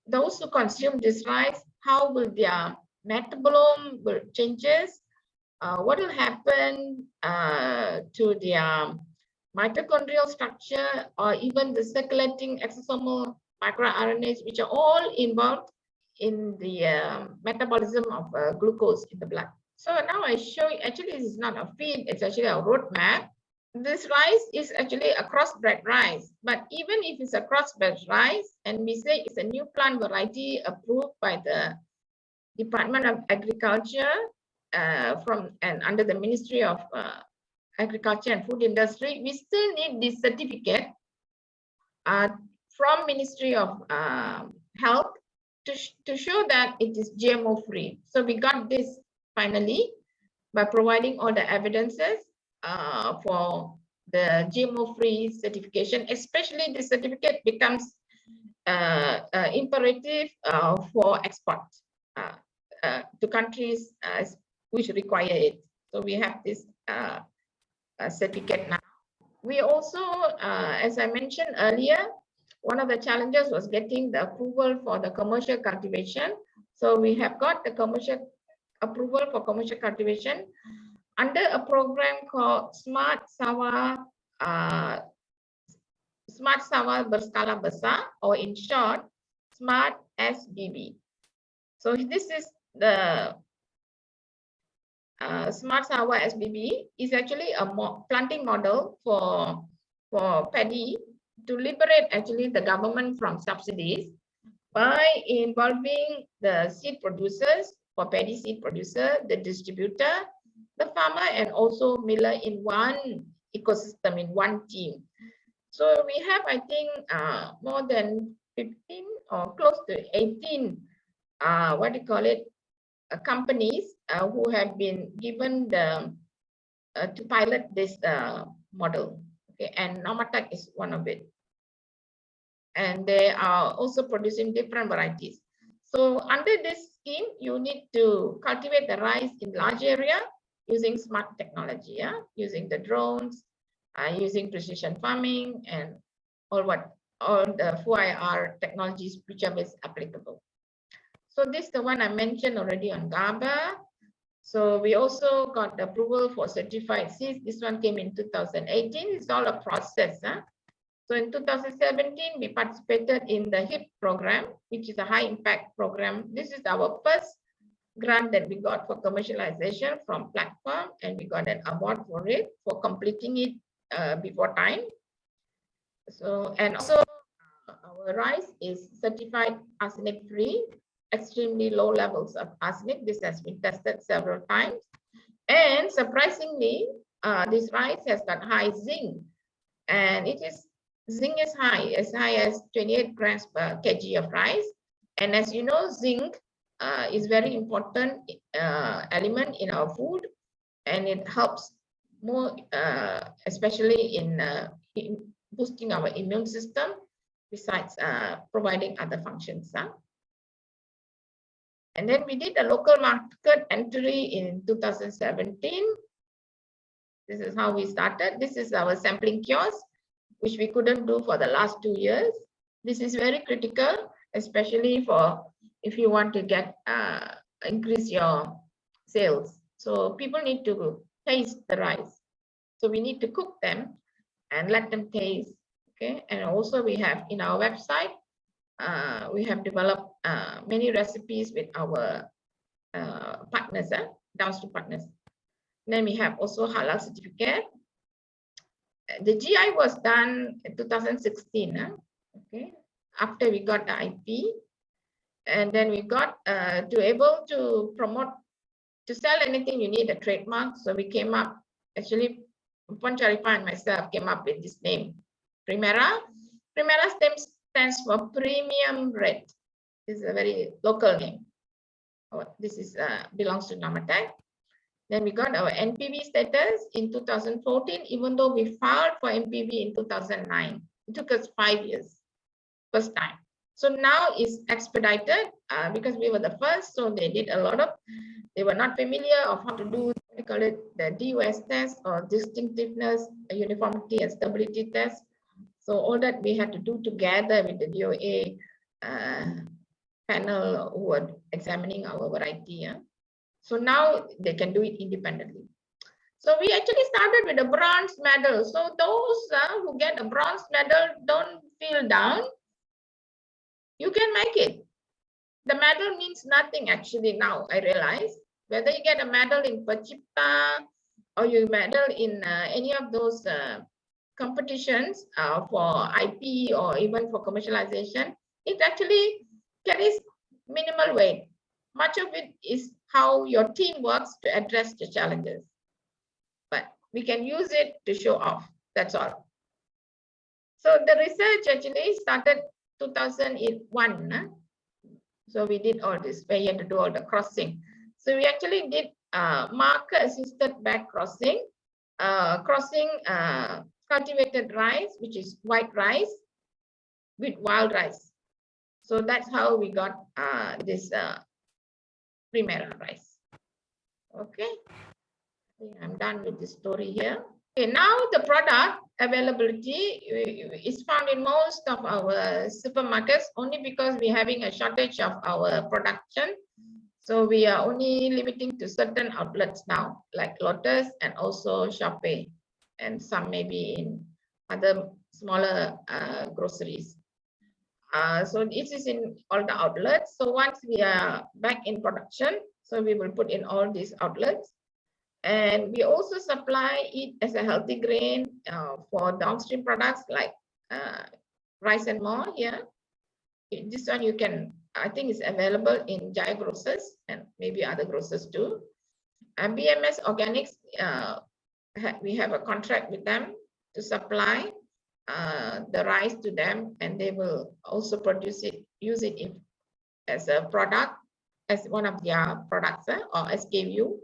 those who consume this rice, how will their metabolism will changes, what will happen to their mitochondrial structure, or even the circulating exosomal microRNAs, which are all involved in the metabolism of glucose in the blood. So now I show you, actually this is not a feed, it's actually a roadmap. This rice is actually a crossbred rice, but even if it's a crossbred rice and we say it's a new plant variety approved by the Department of Agriculture under the Ministry of Agriculture and Food Industry, we still need this certificate from Ministry of Health to show that it is GMO free. So we got this finally by providing all the evidences for the GMO free certification. Especially the certificate becomes imperative for export to countries which require it. So we have this certificate now. We also, as I mentioned earlier, one of the challenges was getting the approval for the commercial cultivation. So we have got the commercial approval for commercial cultivation under a program called Smart Sawah Berskala Besar, or in short, Smart SBB. So this is the Smart Sawah SBB is actually a planting model for paddy to liberate actually the government from subsidies by involving the seed producers, for paddy seed producer, the distributor, the farmer, and also miller in one ecosystem, in one team. So we have, I think, more than 15 or close to 18, companies who have been given the to pilot this model. Okay, and Nomatech is one of it. And they are also producing different varieties. So under this scheme, you need to cultivate the rice in large area using smart technology, using the drones, using precision farming, and all the 4IR technologies whichever is applicable. So this is the one I mentioned already on GABA. So we also got the approval for certified seeds. This one came in 2018. It's all a process. So in 2017, we participated in the HIP program, which is a high impact program. This is our first grant that we got for commercialization from platform, and we got an award for it, for completing it before time. So, and also our rice is certified arsenic free, extremely low levels of arsenic. This has been tested several times. And surprisingly, this rice has got high zinc, and zinc is high as 28 grams per kg of rice. And as you know, zinc is very important element in our food, and it helps more, especially in boosting our immune system, besides providing other functions. And then we did a local market entry in 2017. This is how we started. This is our sampling kiosk, which we couldn't do for the last 2 years. This is very critical, especially for if you want to get increase your sales. So people need to taste the rice. So we need to cook them and let them taste. Okay, and also we have in our website, we have developed many recipes with our partners, downstream partners. Then we have also halal certificate. The GI was done in 2016, okay, after we got the IP, and then we got to able to promote, to sell anything you need a trademark. So we came up, actually, Puan Sharifah and myself came up with this name, Primera. Primera stands for Premium Red. This is a very local name. This is belongs to Nomatech. Then we got our NPV status in 2014, even though we filed for NPV in 2009. It took us 5 years, first time. So now it's expedited because we were the first. So they did a lot of, they were not familiar of how to do, we call it the DUS test, or distinctiveness, uniformity and stability test. So all that we had to do together with the DOA panel who were examining our variety. So now they can do it independently. So we actually started with a bronze medal. So those who get a bronze medal, don't feel down. You can make it. The medal means nothing actually now, I realize. Whether you get a medal in Pachipta or you medal in any of those competitions for IP or even for commercialization, it actually carries minimal weight. Much of it is how your team works to address the challenges. But we can use it to show off, that's all. So the research actually started 2001. So we did all this where you had to do all the crossing. So we actually did marker assisted back crossing, cultivated rice, which is white rice with wild rice. So that's how we got this Primera rice. Okay, I think I'm done with this story here. Okay, now the product availability is found in most of our supermarkets only because we're having a shortage of our production. So we are only limiting to certain outlets now, like Lotus and also Shopee, and some maybe in other smaller groceries. So this is in all the outlets. So once we are back in production, so we will put in all these outlets. And we also supply it as a healthy grain for downstream products like rice and more here. This one you can, I think it's available in Jaya Grocers and maybe other grocers too. And BMS Organics, we have a contract with them to supply the rice to them, and they will also produce it, use it as a product, as one of their products or SKU.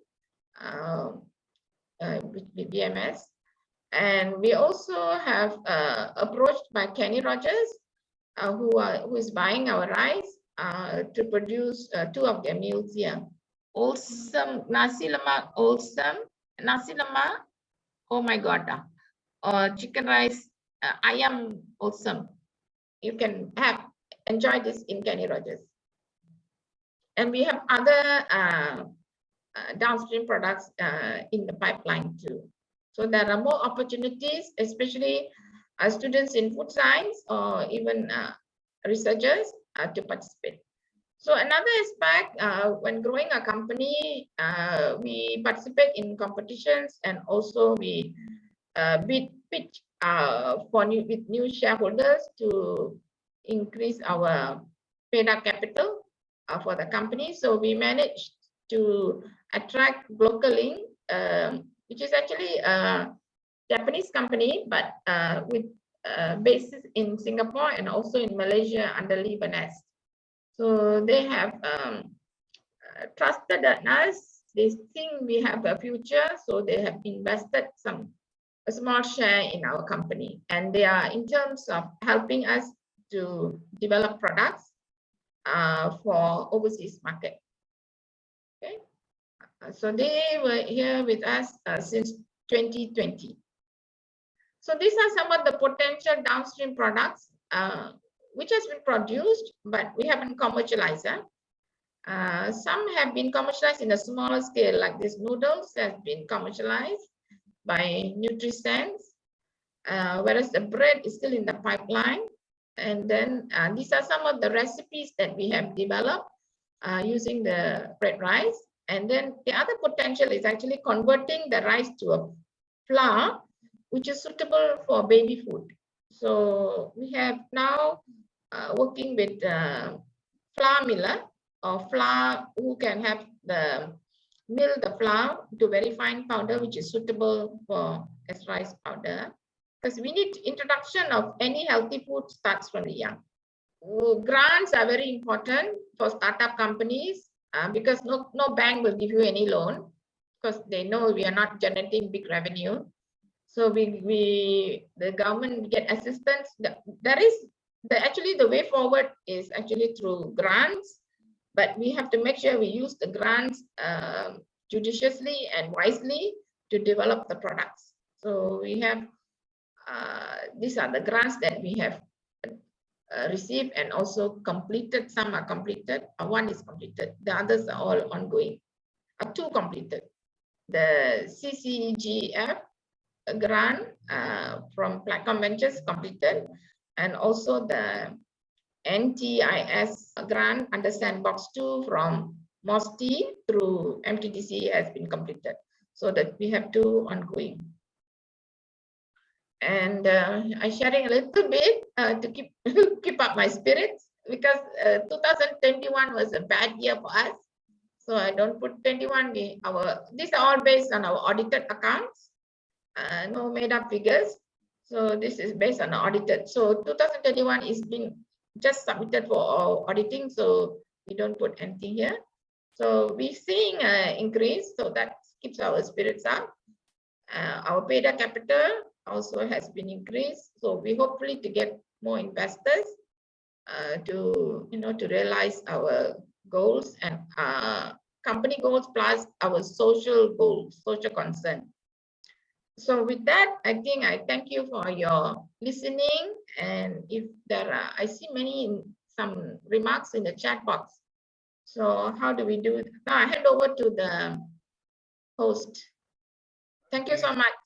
With BMS, and we also have approached by Kenny Rogers, who is buying our rice to produce 2 of their meals here. Awesome nasi lemak, awesome nasi lemak. Oh my God! Chicken rice, ayam, awesome. You can enjoy this in Kenny Rogers, and we have other downstream products in the pipeline too. So there are more opportunities, especially students in food science or even researchers to participate. So another aspect, when growing a company, we participate in competitions, and also we pitch with new shareholders to increase our paid-up capital for the company. So we managed to attract GlocalLink, which is actually a Japanese company, but with bases in Singapore and also in Malaysia under Lebanese. So they have trusted us. They think we have a future, so they have invested a small share in our company, and they are in terms of helping us to develop products for overseas market. Okay, so they were here with us since 2020. So these are some of the potential downstream products which has been produced, but we haven't commercialized. Some have been commercialized in a smaller scale, like these noodles has been commercialized by NutriSense, whereas the bread is still in the pipeline. And then these are some of the recipes that we have developed using the red rice. And then the other potential is actually converting the rice to a flour, which is suitable for baby food. So we have now working with flour miller or flour who can have mill the flour to very fine powder, which is suitable for as rice powder. Because we need introduction of any healthy food starts from the young. Grants are very important for startup companies because no bank will give you any loan because they know we are not generating big revenue. So the government get assistance. Actually the way forward is actually through grants, but we have to make sure we use the grants judiciously and wisely to develop the products. So we have these are the grants that we have received and also completed. Some are completed, one is completed, the others are all ongoing. 2 completed. The CCGF grant from Platform Ventures completed, and also the NTIS grant under Sandbox 2 from MOSTI through MTTC has been completed, so that we have 2 ongoing. And I'm sharing a little bit to keep up my spirits, because 2021 was a bad year for us. So I don't put 21. These are all based on our audited accounts, no made up figures. So this is based on audited. So 2021 is being just submitted for auditing. So We don't put anything here. So we're seeing an increase, so that keeps our spirits up. Our paid capital also has been increased. So we hopefully to get more investors to realize our goals and company goals plus our social goals, social concern. So with that, I think I thank you for your listening. And if there are, I see some remarks in the chat box. So how do we do it? Now I hand over to the host. Thank you so much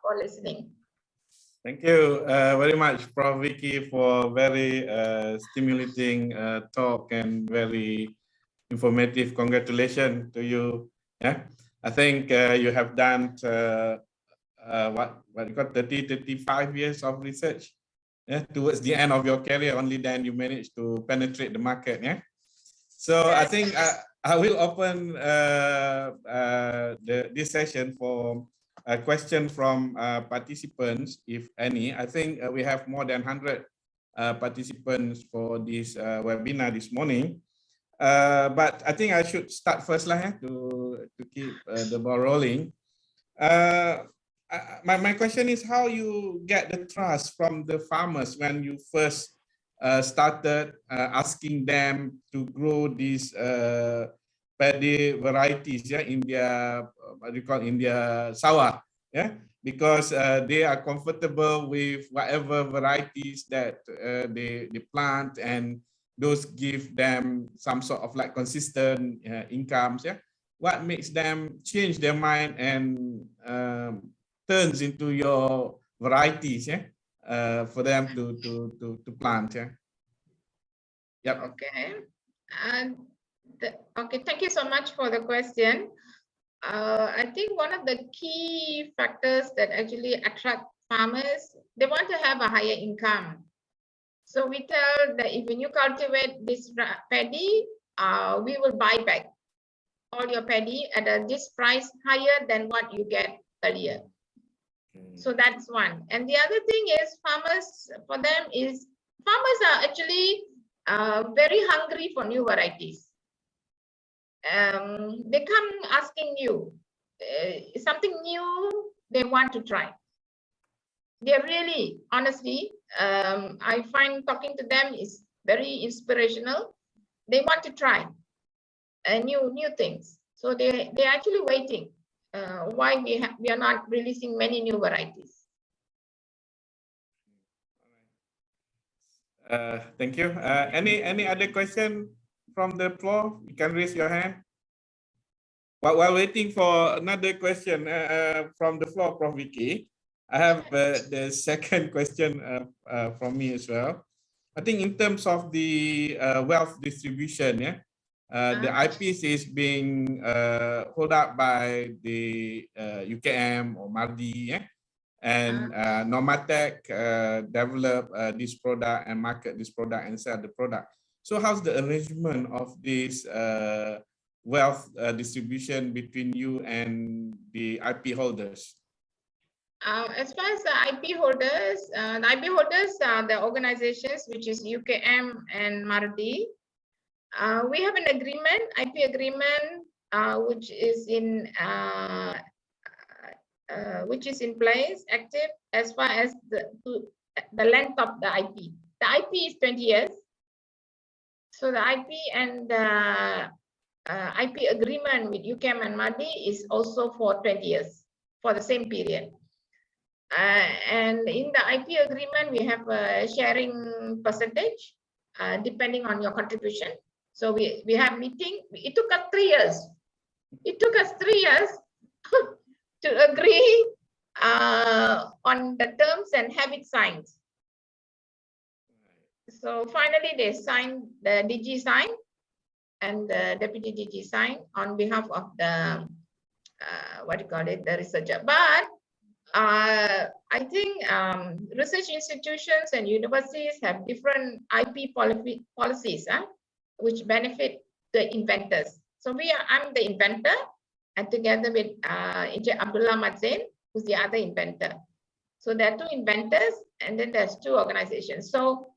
for listening. Thank you very much, Prof. Vicky, for very stimulating talk and very informative. Congratulations to you. Yeah, I think you have done what you got 35 years of research. Yeah, towards the end of your career, only then you managed to penetrate the market. Yeah, so I think I will open this session for a question from participants, if any. I think we have more than 100 participants for this webinar this morning. But I think I should start first to keep the ball rolling. My question is how you get the trust from the farmers when you first started asking them to grow these paddy varieties, yeah, in their what do you call India sawah, yeah, because they are comfortable with whatever varieties that they plant, and those give them some sort of like consistent incomes, yeah. What makes them change their mind and turns into your varieties, yeah, for them to plant, yeah. Yep. Okay. Okay. Thank you so much for the question. I think one of the key factors that actually attract farmers, they want to have a higher income. So we tell that if you cultivate this paddy, we will buy back all your paddy at this price higher than what you get earlier. So that's one. And the other thing is farmers, for them is, farmers are actually very hungry for new varieties. They come asking you something new they want to try. They're really, honestly, I find talking to them is very inspirational. They want to try new things. So they're actually waiting why we are not releasing many new varieties. Thank you. Any other question from the floor? You can raise your hand. While waiting for another question from the floor, Prof. Vicky, I have the second question from me as well. I think in terms of the wealth distribution, yeah, the IPs is being held up by the UKM or MARDI, yeah, and Normatec develop this product and market this product and sell the product. So how's the arrangement of this wealth distribution between you and the IP holders? As far as the IP holders are the organizations which is UKM and MARDI. We have an agreement, IP agreement, which is in place, active, as far as the length of the IP. The IP is 20 years. So the IP and the IP agreement with UKM and MARDI is also for 20 years, for the same period. And in the IP agreement, we have a sharing percentage depending on your contribution. So we have meeting. It took us 3 years. It took us 3 years to agree on the terms and have it signed. So finally, they signed, the DG signed, and the deputy DG signed on behalf of the the researcher. But I think research institutions and universities have different IP policies, which benefit the inventors. So I'm the inventor, and together with Encik Abdullah Madzin, who's the other inventor. So there are 2 inventors, and then there's 2 organizations. So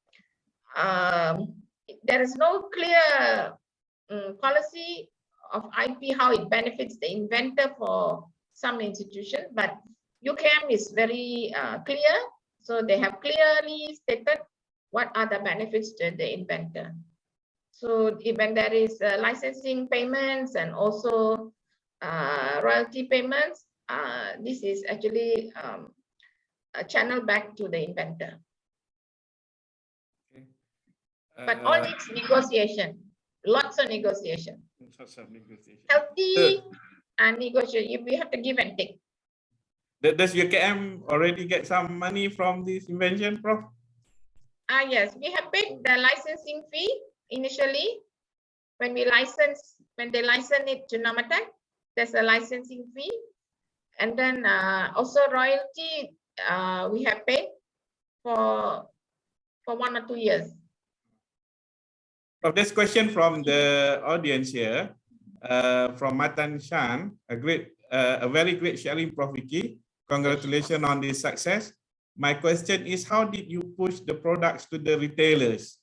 there is no clear policy of IP, how it benefits the inventor for some institution, but UKM is very clear. So they have clearly stated what are the benefits to the inventor. So even there is licensing payments and also royalty payments, this is actually a channel back to the inventor. Okay. But all needs negotiation, lots of negotiation. Lots of negotiation. Healthy and negotiation, we have to give and take. Does UKM already get some money from this invention, Prof? Yes, we have paid the licensing fee initially when they license it to Nomatech. There's a licensing fee, and then also royalty we have paid for 1 or 2 years. Prof, this question from the audience here, from Matan Shan, a very great sharing, Prof Vicky. Congratulations on this success. My question is, how did you push the products to the retailers?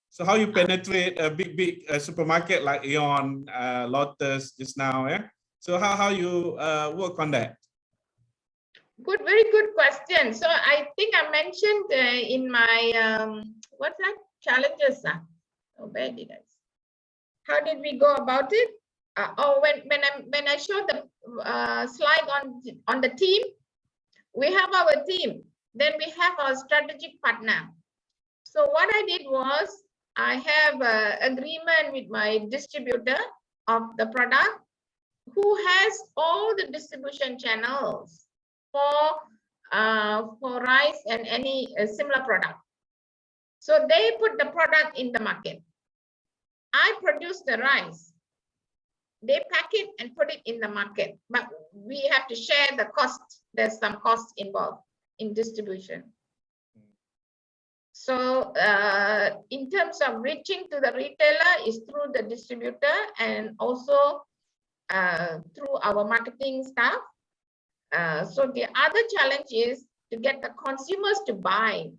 So how you penetrate a big supermarket like Aeon, Lotus just now, yeah? So how you work on that? Good, very good question. So I think I mentioned in my what's that, challenges? Oh, where did I? How did we go about it? When I showed the slide on the team, we have our team. Then we have our strategic partner. So what I did was I have an agreement with my distributor of the product who has all the distribution channels for rice and any similar product. So they put the product in the market. I produce the rice. They pack it and put it in the market, but we have to share the cost. There's some cost involved in distribution. So in terms of reaching to the retailer is through the distributor and also through our marketing staff. So the other challenge is to get the consumers to buy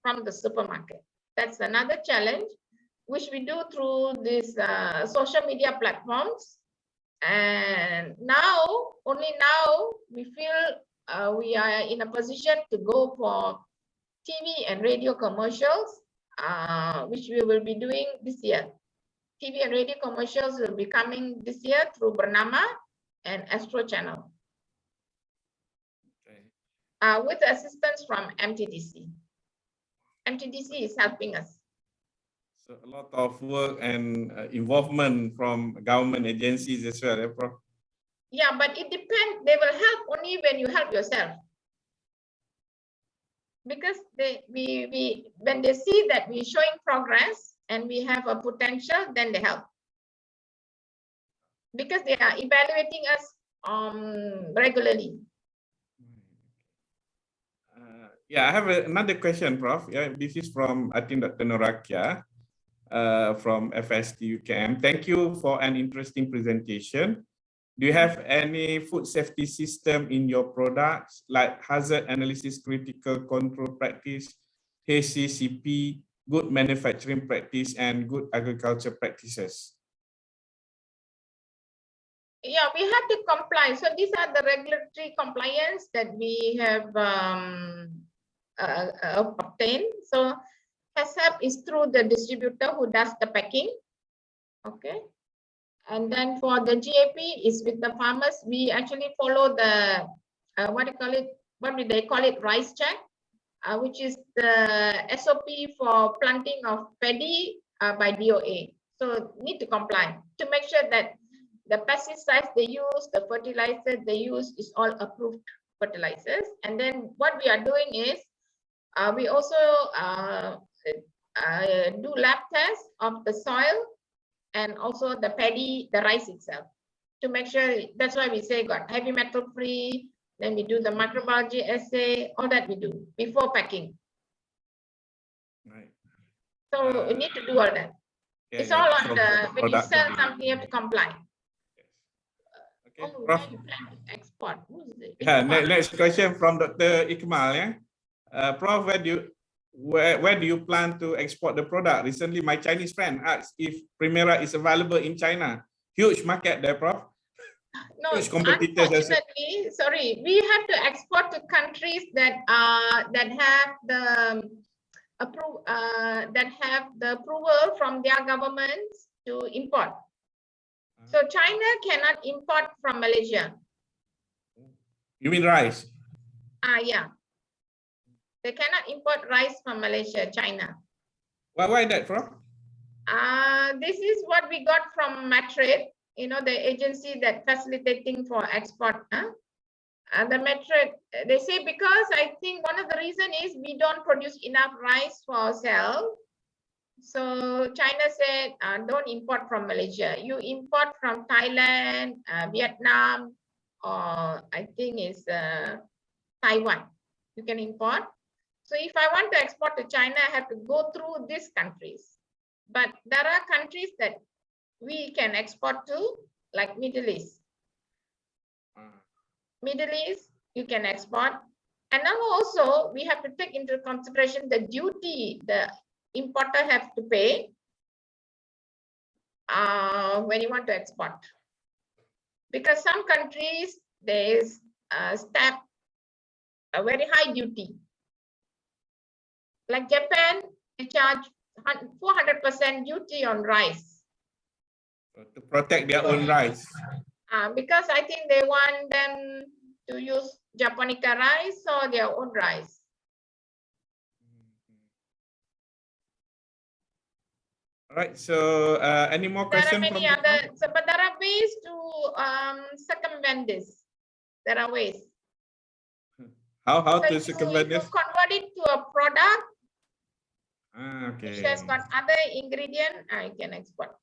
from the supermarket. That's another challenge, which we do through these social media platforms. And only now, we feel we are in a position to go for TV and radio commercials, which we will be doing this year. TV and radio commercials will be coming this year through Bernama and Astro Channel. Okay. With assistance from MTDC. MTDC is helping us. So a lot of work and involvement from government agencies as well, eh, Prof? Yeah, but it depends. They will help only when you help yourself. Because when they see that we're showing progress and we have a potential, then they help. Because they are evaluating us regularly. Yeah, I have another question, Prof. Yeah, this is from, I think, Dr. Norakia from FST UKM. Thank you for an interesting presentation. Do you have any food safety system in your products, like hazard analysis, critical control practice, HACCP, good manufacturing practice, and good agriculture practices? Yeah, we have to comply. So these are the regulatory compliance that we have obtained. So HACCP is through the distributor who does the packing. Okay. And then for the GAP is with the farmers. We actually follow the what do they call it, rice check, which is the SOP for planting of paddy by DOA. So need to comply to make sure that the pesticides they use, the fertilizer they use is all approved fertilizers. And then what we are doing is we also do lab tests of the soil and also the paddy, the rice itself, to make sure. That's why we say got heavy metal free. Then we do the microbiology assay, all that we do before packing. Right. So we need to do all that. Yeah, It's all on from the, when you product sell to something, you have to comply. Okay, Oh, Prof. now you plan to export. Who's it? Yeah, next question from Dr. Ikmal. Yeah, Prof, where do you plan to export the product? Recently, my Chinese friend asked if Primera is available in China. Huge market there, Prof. No, Huge competitors as well. unfortunately, sorry, we have to export to countries that have the approval from their governments to import. So China cannot import from Malaysia. You mean rice? Yeah. They cannot import rice from Malaysia, China. Why that, Prof? This is what we got from Matrade, you know, the agency that facilitating for export. The Matrade, they say, because I think one of the reason is we don't produce enough rice for ourselves. So China said, don't import from Malaysia. You import from Thailand, Vietnam, or I think it's Taiwan. You can import. So if I want to export to China, I have to go through these countries. But there are countries that we can export to, like Middle East. Middle East, you can export. And now also we have to take into consideration the duty the importer have to pay when you want to export. Because some countries, there is stamp a very high duty. Like Japan, they charge 400% duty on rice. To protect their own rice. Because I think they want them to use Japonica rice or their own rice. All right. So, any more questions? There are many other, but there are ways to circumvent this. There are ways. How So to circumvent if this? you convert it to a product, Okay. which has got other ingredient, I can export.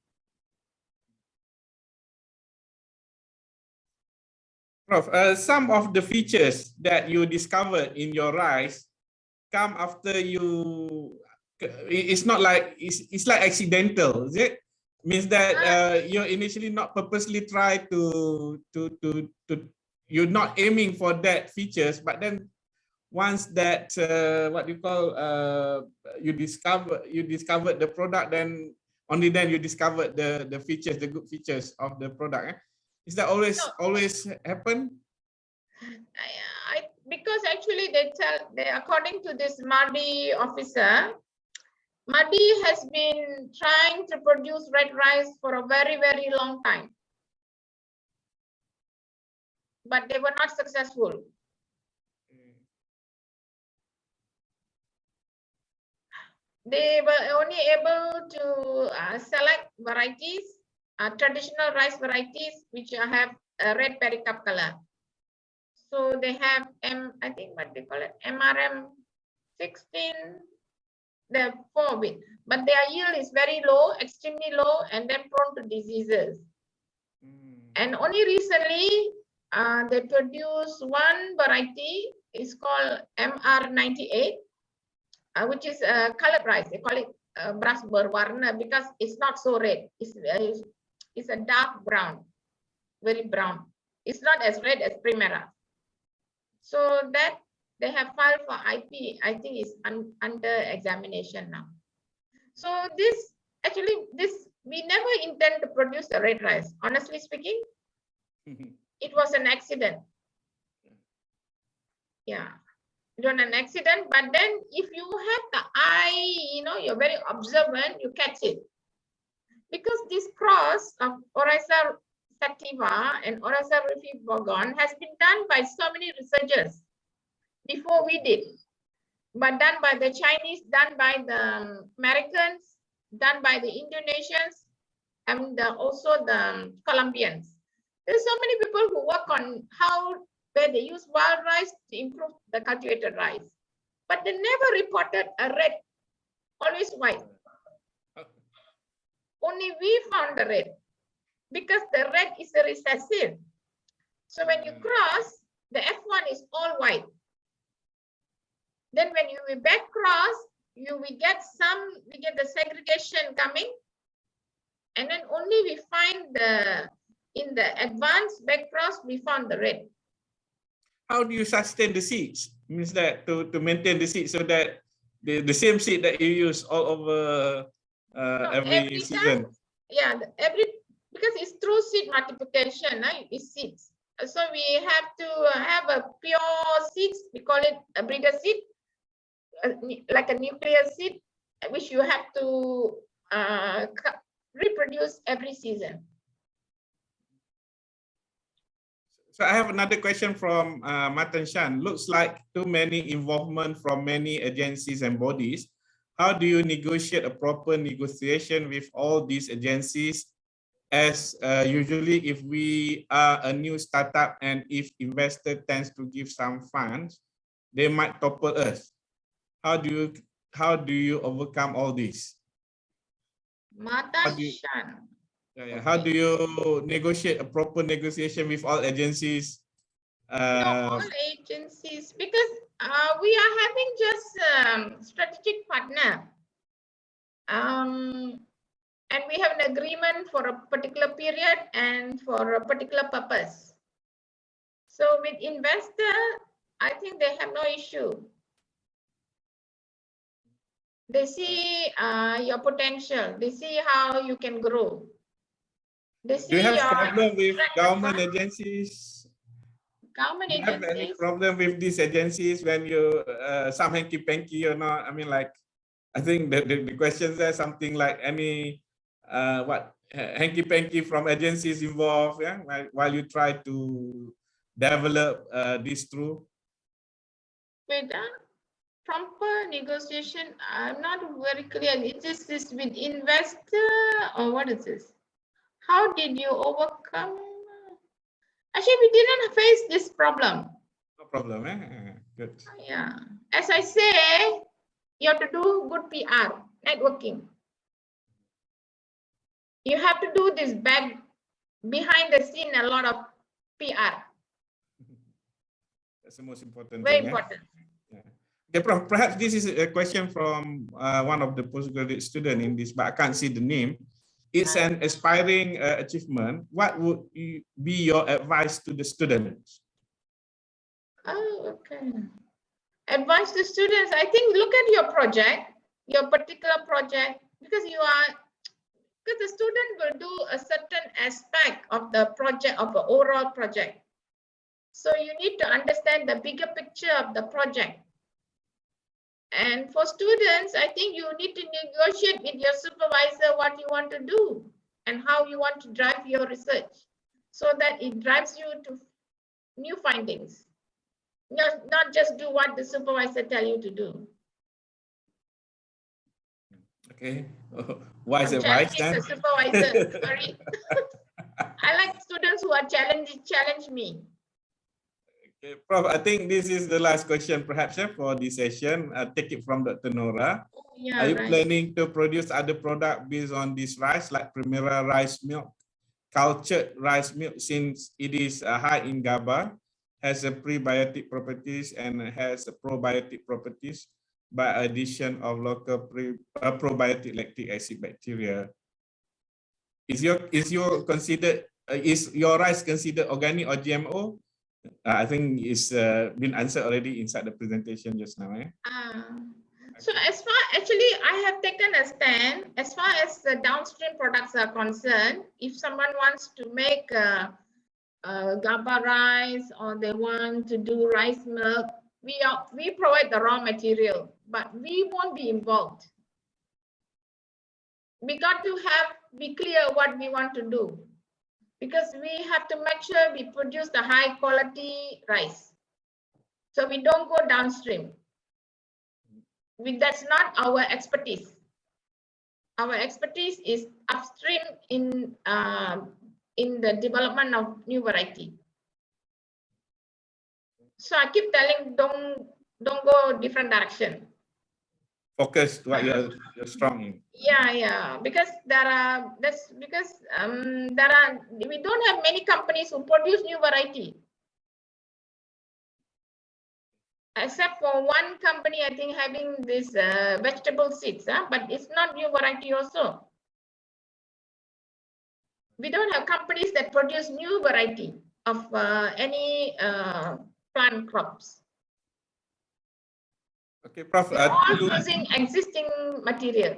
Prof, some of the features that you discovered in your rice come after you. It's not like it's like accidental, is it? Means that you initially not purposely try to you're not aiming for that features, but then once that what you call you discovered the product, then only then you discovered the features, the good features of the product. Is that always happen? Because actually they according to this Mardi officer, Mardi has been trying to produce red rice for a very, very long time. But they were not successful. They were only able to select varieties, traditional rice varieties, which have a red pericarp color. So they have I think what they call it, MRM 16, there are 4 of it, but their yield is very low, extremely low, and then prone to diseases. And only recently they produce one variety, is called MR98, which is a colored rice. They call it beras berwarna because it's not so red. It's a dark brown, very brown. It's not as red as Primera. So that they have filed for IP, I think is under examination now. So this we never intend to produce a red rice. Honestly speaking, it was an accident. Yeah, it was an accident. But then if you have the eye, you know, you're very observant, you catch it. Because this cross of Oryza sativa and Oryza rufi Bourgogne has been done by so many researchers before we did, but done by the Chinese, done by the Americans, done by the Indonesians, and also the Colombians. There's so many people who work on where they use wild rice to improve the cultivated rice, but they never reported a red, always white. Only we found the red, because the red is a recessive. So when you cross, the F1 is all white. Then when you back cross, we get the segregation coming, and then only we find in the advanced back cross we found the red. How do you sustain the seeds? Means that to maintain the seeds so that the same seed that you use all over every season. Time, yeah, because it's through seed multiplication, it's seeds. So we have to have a pure seeds. We call it a breeder seed, like a nuclear seed, which you have to reproduce every season. So I have another question from Matan Shan. Looks like too many involvement from many agencies and bodies. How do you negotiate a proper negotiation with all these agencies? As usually if we are a new startup and if investor tends to give some funds, they might topple us. How do you overcome all this? Matan Shan. How do you negotiate a proper negotiation with all agencies? No, all agencies, because we are having just strategic partner. And we have an agreement for a particular period and for a particular purpose. So with investor, I think they have no issue. They see your potential. They see how you can grow. They see do you have your problem with track government record. agencies? Government Do you have any agencies. problem with these agencies when you some hanky-panky or not? I mean, like, I think the questions there something like any hanky-panky from agencies involved, yeah, while you try to develop this through. With proper negotiation, I'm not very clear. Is this with investor or what is this? How did you overcome? Actually, we didn't face this problem. No problem, eh? Good. Yeah. As I say, you have to do good PR, networking. You have to do this behind the scene, a lot of PR. That's the most important Very thing. important. Yeah. Okay, perhaps this is a question from one of the postgraduate students in this, but I can't see the name. It's an aspiring achievement. What would be your advice to the students? Oh, okay. Advice to students, I think look at your project, your particular project, because the student will do a certain aspect of the project, of the overall project. So you need to understand the bigger picture of the project. And for students, I think you need to negotiate with your supervisor what you want to do and how you want to drive your research so that it drives you to new findings. Not just do what the supervisor tell you to do. Okay, wise advice then. The supervisor, sorry. I like students who are challenge me. Okay, Prof, I think this is the last question perhaps for this session. I'll take it from Dr. Nora. Yeah, are you right. planning to produce other products based on this rice, like Primera rice milk, cultured rice milk, since it is high in GABA, has a prebiotic properties and has a probiotic properties by addition of local probiotic lactic acid bacteria? Is your rice considered organic or GMO? I think it's been answered already inside the presentation just now. So actually, I have taken a stand as far as the downstream products are concerned. If someone wants to make GABA rice or they want to do rice milk, we provide the raw material, but we won't be involved. We got to be clear what we want to do, because we have to make sure we produce the high quality rice. So we don't go downstream. That's not our expertise. Our expertise is upstream in the development of new variety. So I keep telling, don't go different direction. Focus what you're strong in. Yeah, because we don't have many companies who produce new variety. Except for one company, I think, having this vegetable seeds, but it's not new variety also. We don't have companies that produce new variety of any plant crops. Okay, Prof. They're all using existing material.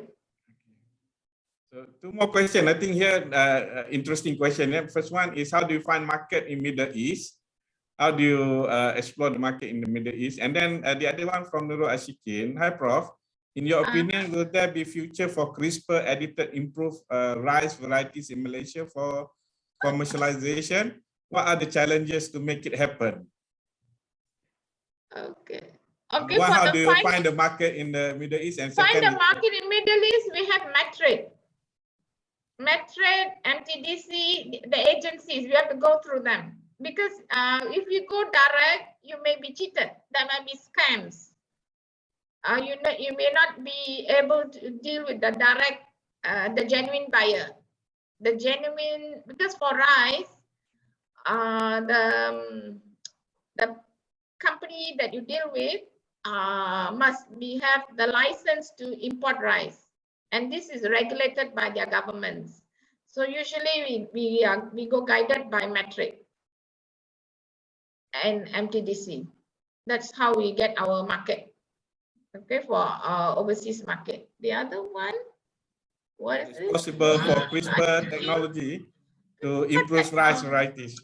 So 2 more questions. I think here, interesting question. Yeah? First one is, how do you find market in Middle East? How do you explore the market in the Middle East? And then the other one from Nurul Ashikin. Hi, Prof. In your opinion, will there be future for CRISPR edited improved rice varieties in Malaysia for commercialization? What are the challenges to make it happen? Okay. Okay. One, how do you find the market in the Middle East? And find second, the market in Middle East, we have Medtrade, MTDC, the agencies, we have to go through them. Because if you go direct, you may be cheated. There may be scams. You may not be able to deal with the direct, the genuine buyer. The genuine, because for rice, the company that you deal with must have the license to import rice, and this is regulated by their governments. So usually we go guided by Medtrade and MTDC. That's how we get our market. Okay, for overseas market. The other one, what is it? Possible for CRISPR technology to improve rice varieties.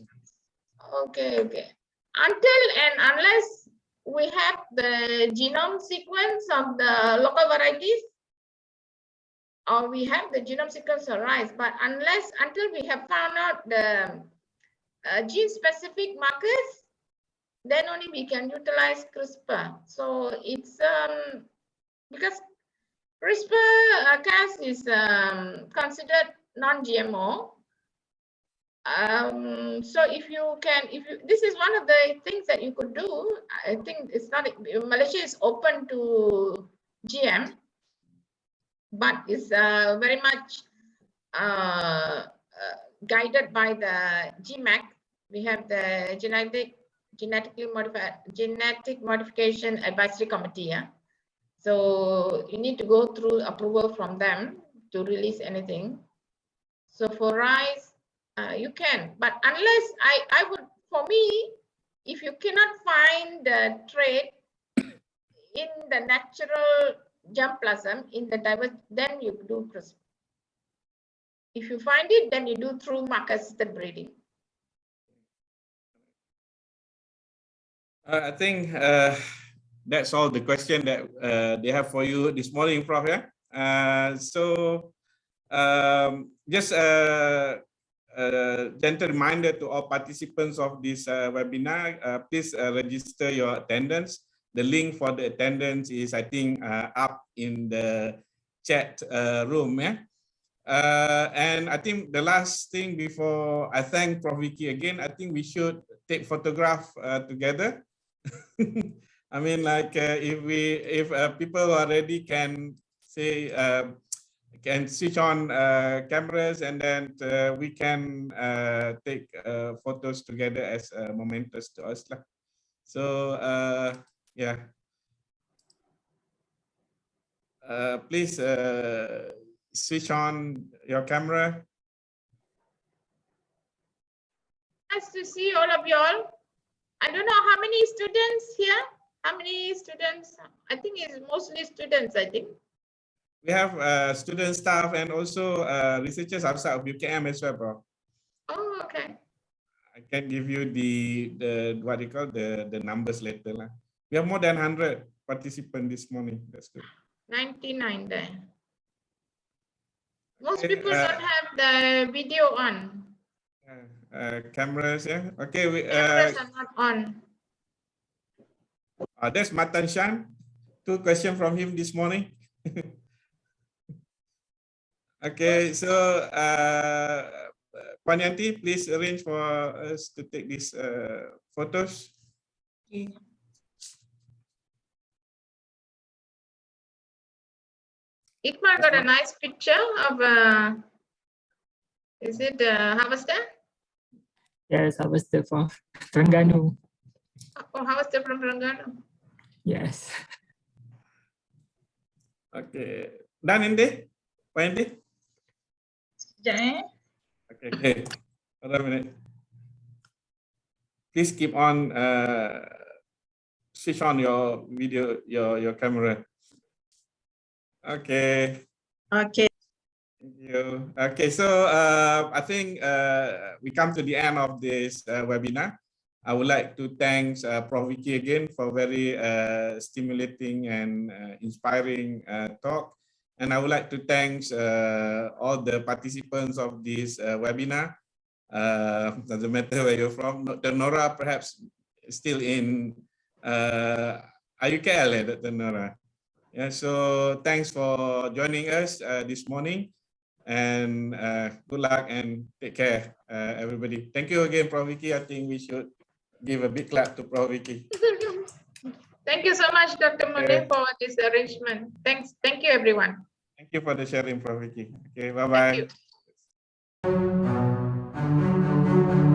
Okay. Until and unless we have the genome sequence of the local varieties, or we have the genome sequence of rice, but until we have found out the gene-specific markers, then only we can utilize CRISPR. So it's because CRISPR-Cas is considered non-GMO. So this is one of the things that you could do. I think it's not, Malaysia is open to GM, but it's very much guided by the GMAC. We have the genetic modification advisory committee. Yeah? So you need to go through approval from them to release anything. So for rice, you can, but unless I would, for me, if you cannot find the trait in the natural germplasm, in the diverse, then you do CRISPR. If you find it, then you do through marker-assisted breeding. I think that's all the question that they have for you this morning, Prof. Yeah? Just a gentle reminder to all participants of this webinar, please register your attendance. The link for the attendance is, I think, up in the chat room. Yeah? And I think the last thing before I thank Prof. Vicky again, I think we should take photograph together. I mean, like if people already can say can switch on cameras, and then we can take photos together as momentous to us. So yeah, please switch on your camera. Nice to see all of y'all. I don't know how many students here. How many students? I think it's mostly students, I think. We have student staff and also researchers outside of UKM as well, bro. Oh, okay. I can give you the what do you call the numbers later. We have more than 100 participants this morning. That's good. 99 there. Most people don't have the video on. Cameras, yeah. Okay, Cameras are not on. That's Matan Shan. 2 questions from him this morning. Okay, so Panyanti, please arrange for us to take these photos. Okay. Iqbal got a nice picture of is it harvester? Yes, harvester from Terengganu. Oh, harvester from Terengganu. Yes. Okay, done in there, Panyanti? Okay. Okay, hold on a minute. Please keep on switch on your video, your camera. Okay. Okay. Thank you. Okay, so I think we come to the end of this webinar. I would like to thank Prof. Vicky again for very stimulating and inspiring talk. And I would like to thank all the participants of this webinar. Doesn't matter where you're from. Dr. Nora, perhaps still in IUKL, Dr. Nora. Yeah, so thanks for joining us this morning, and good luck and take care, everybody. Thank you again, Prof. Vicky. I think we should give a big clap to Prof. Vicky. Thank you so much, Dr. Munir, for this arrangement. Thanks. Thank you, everyone. Thank you for the sharing, Prof. Vicky. Okay, Thank bye-bye. you.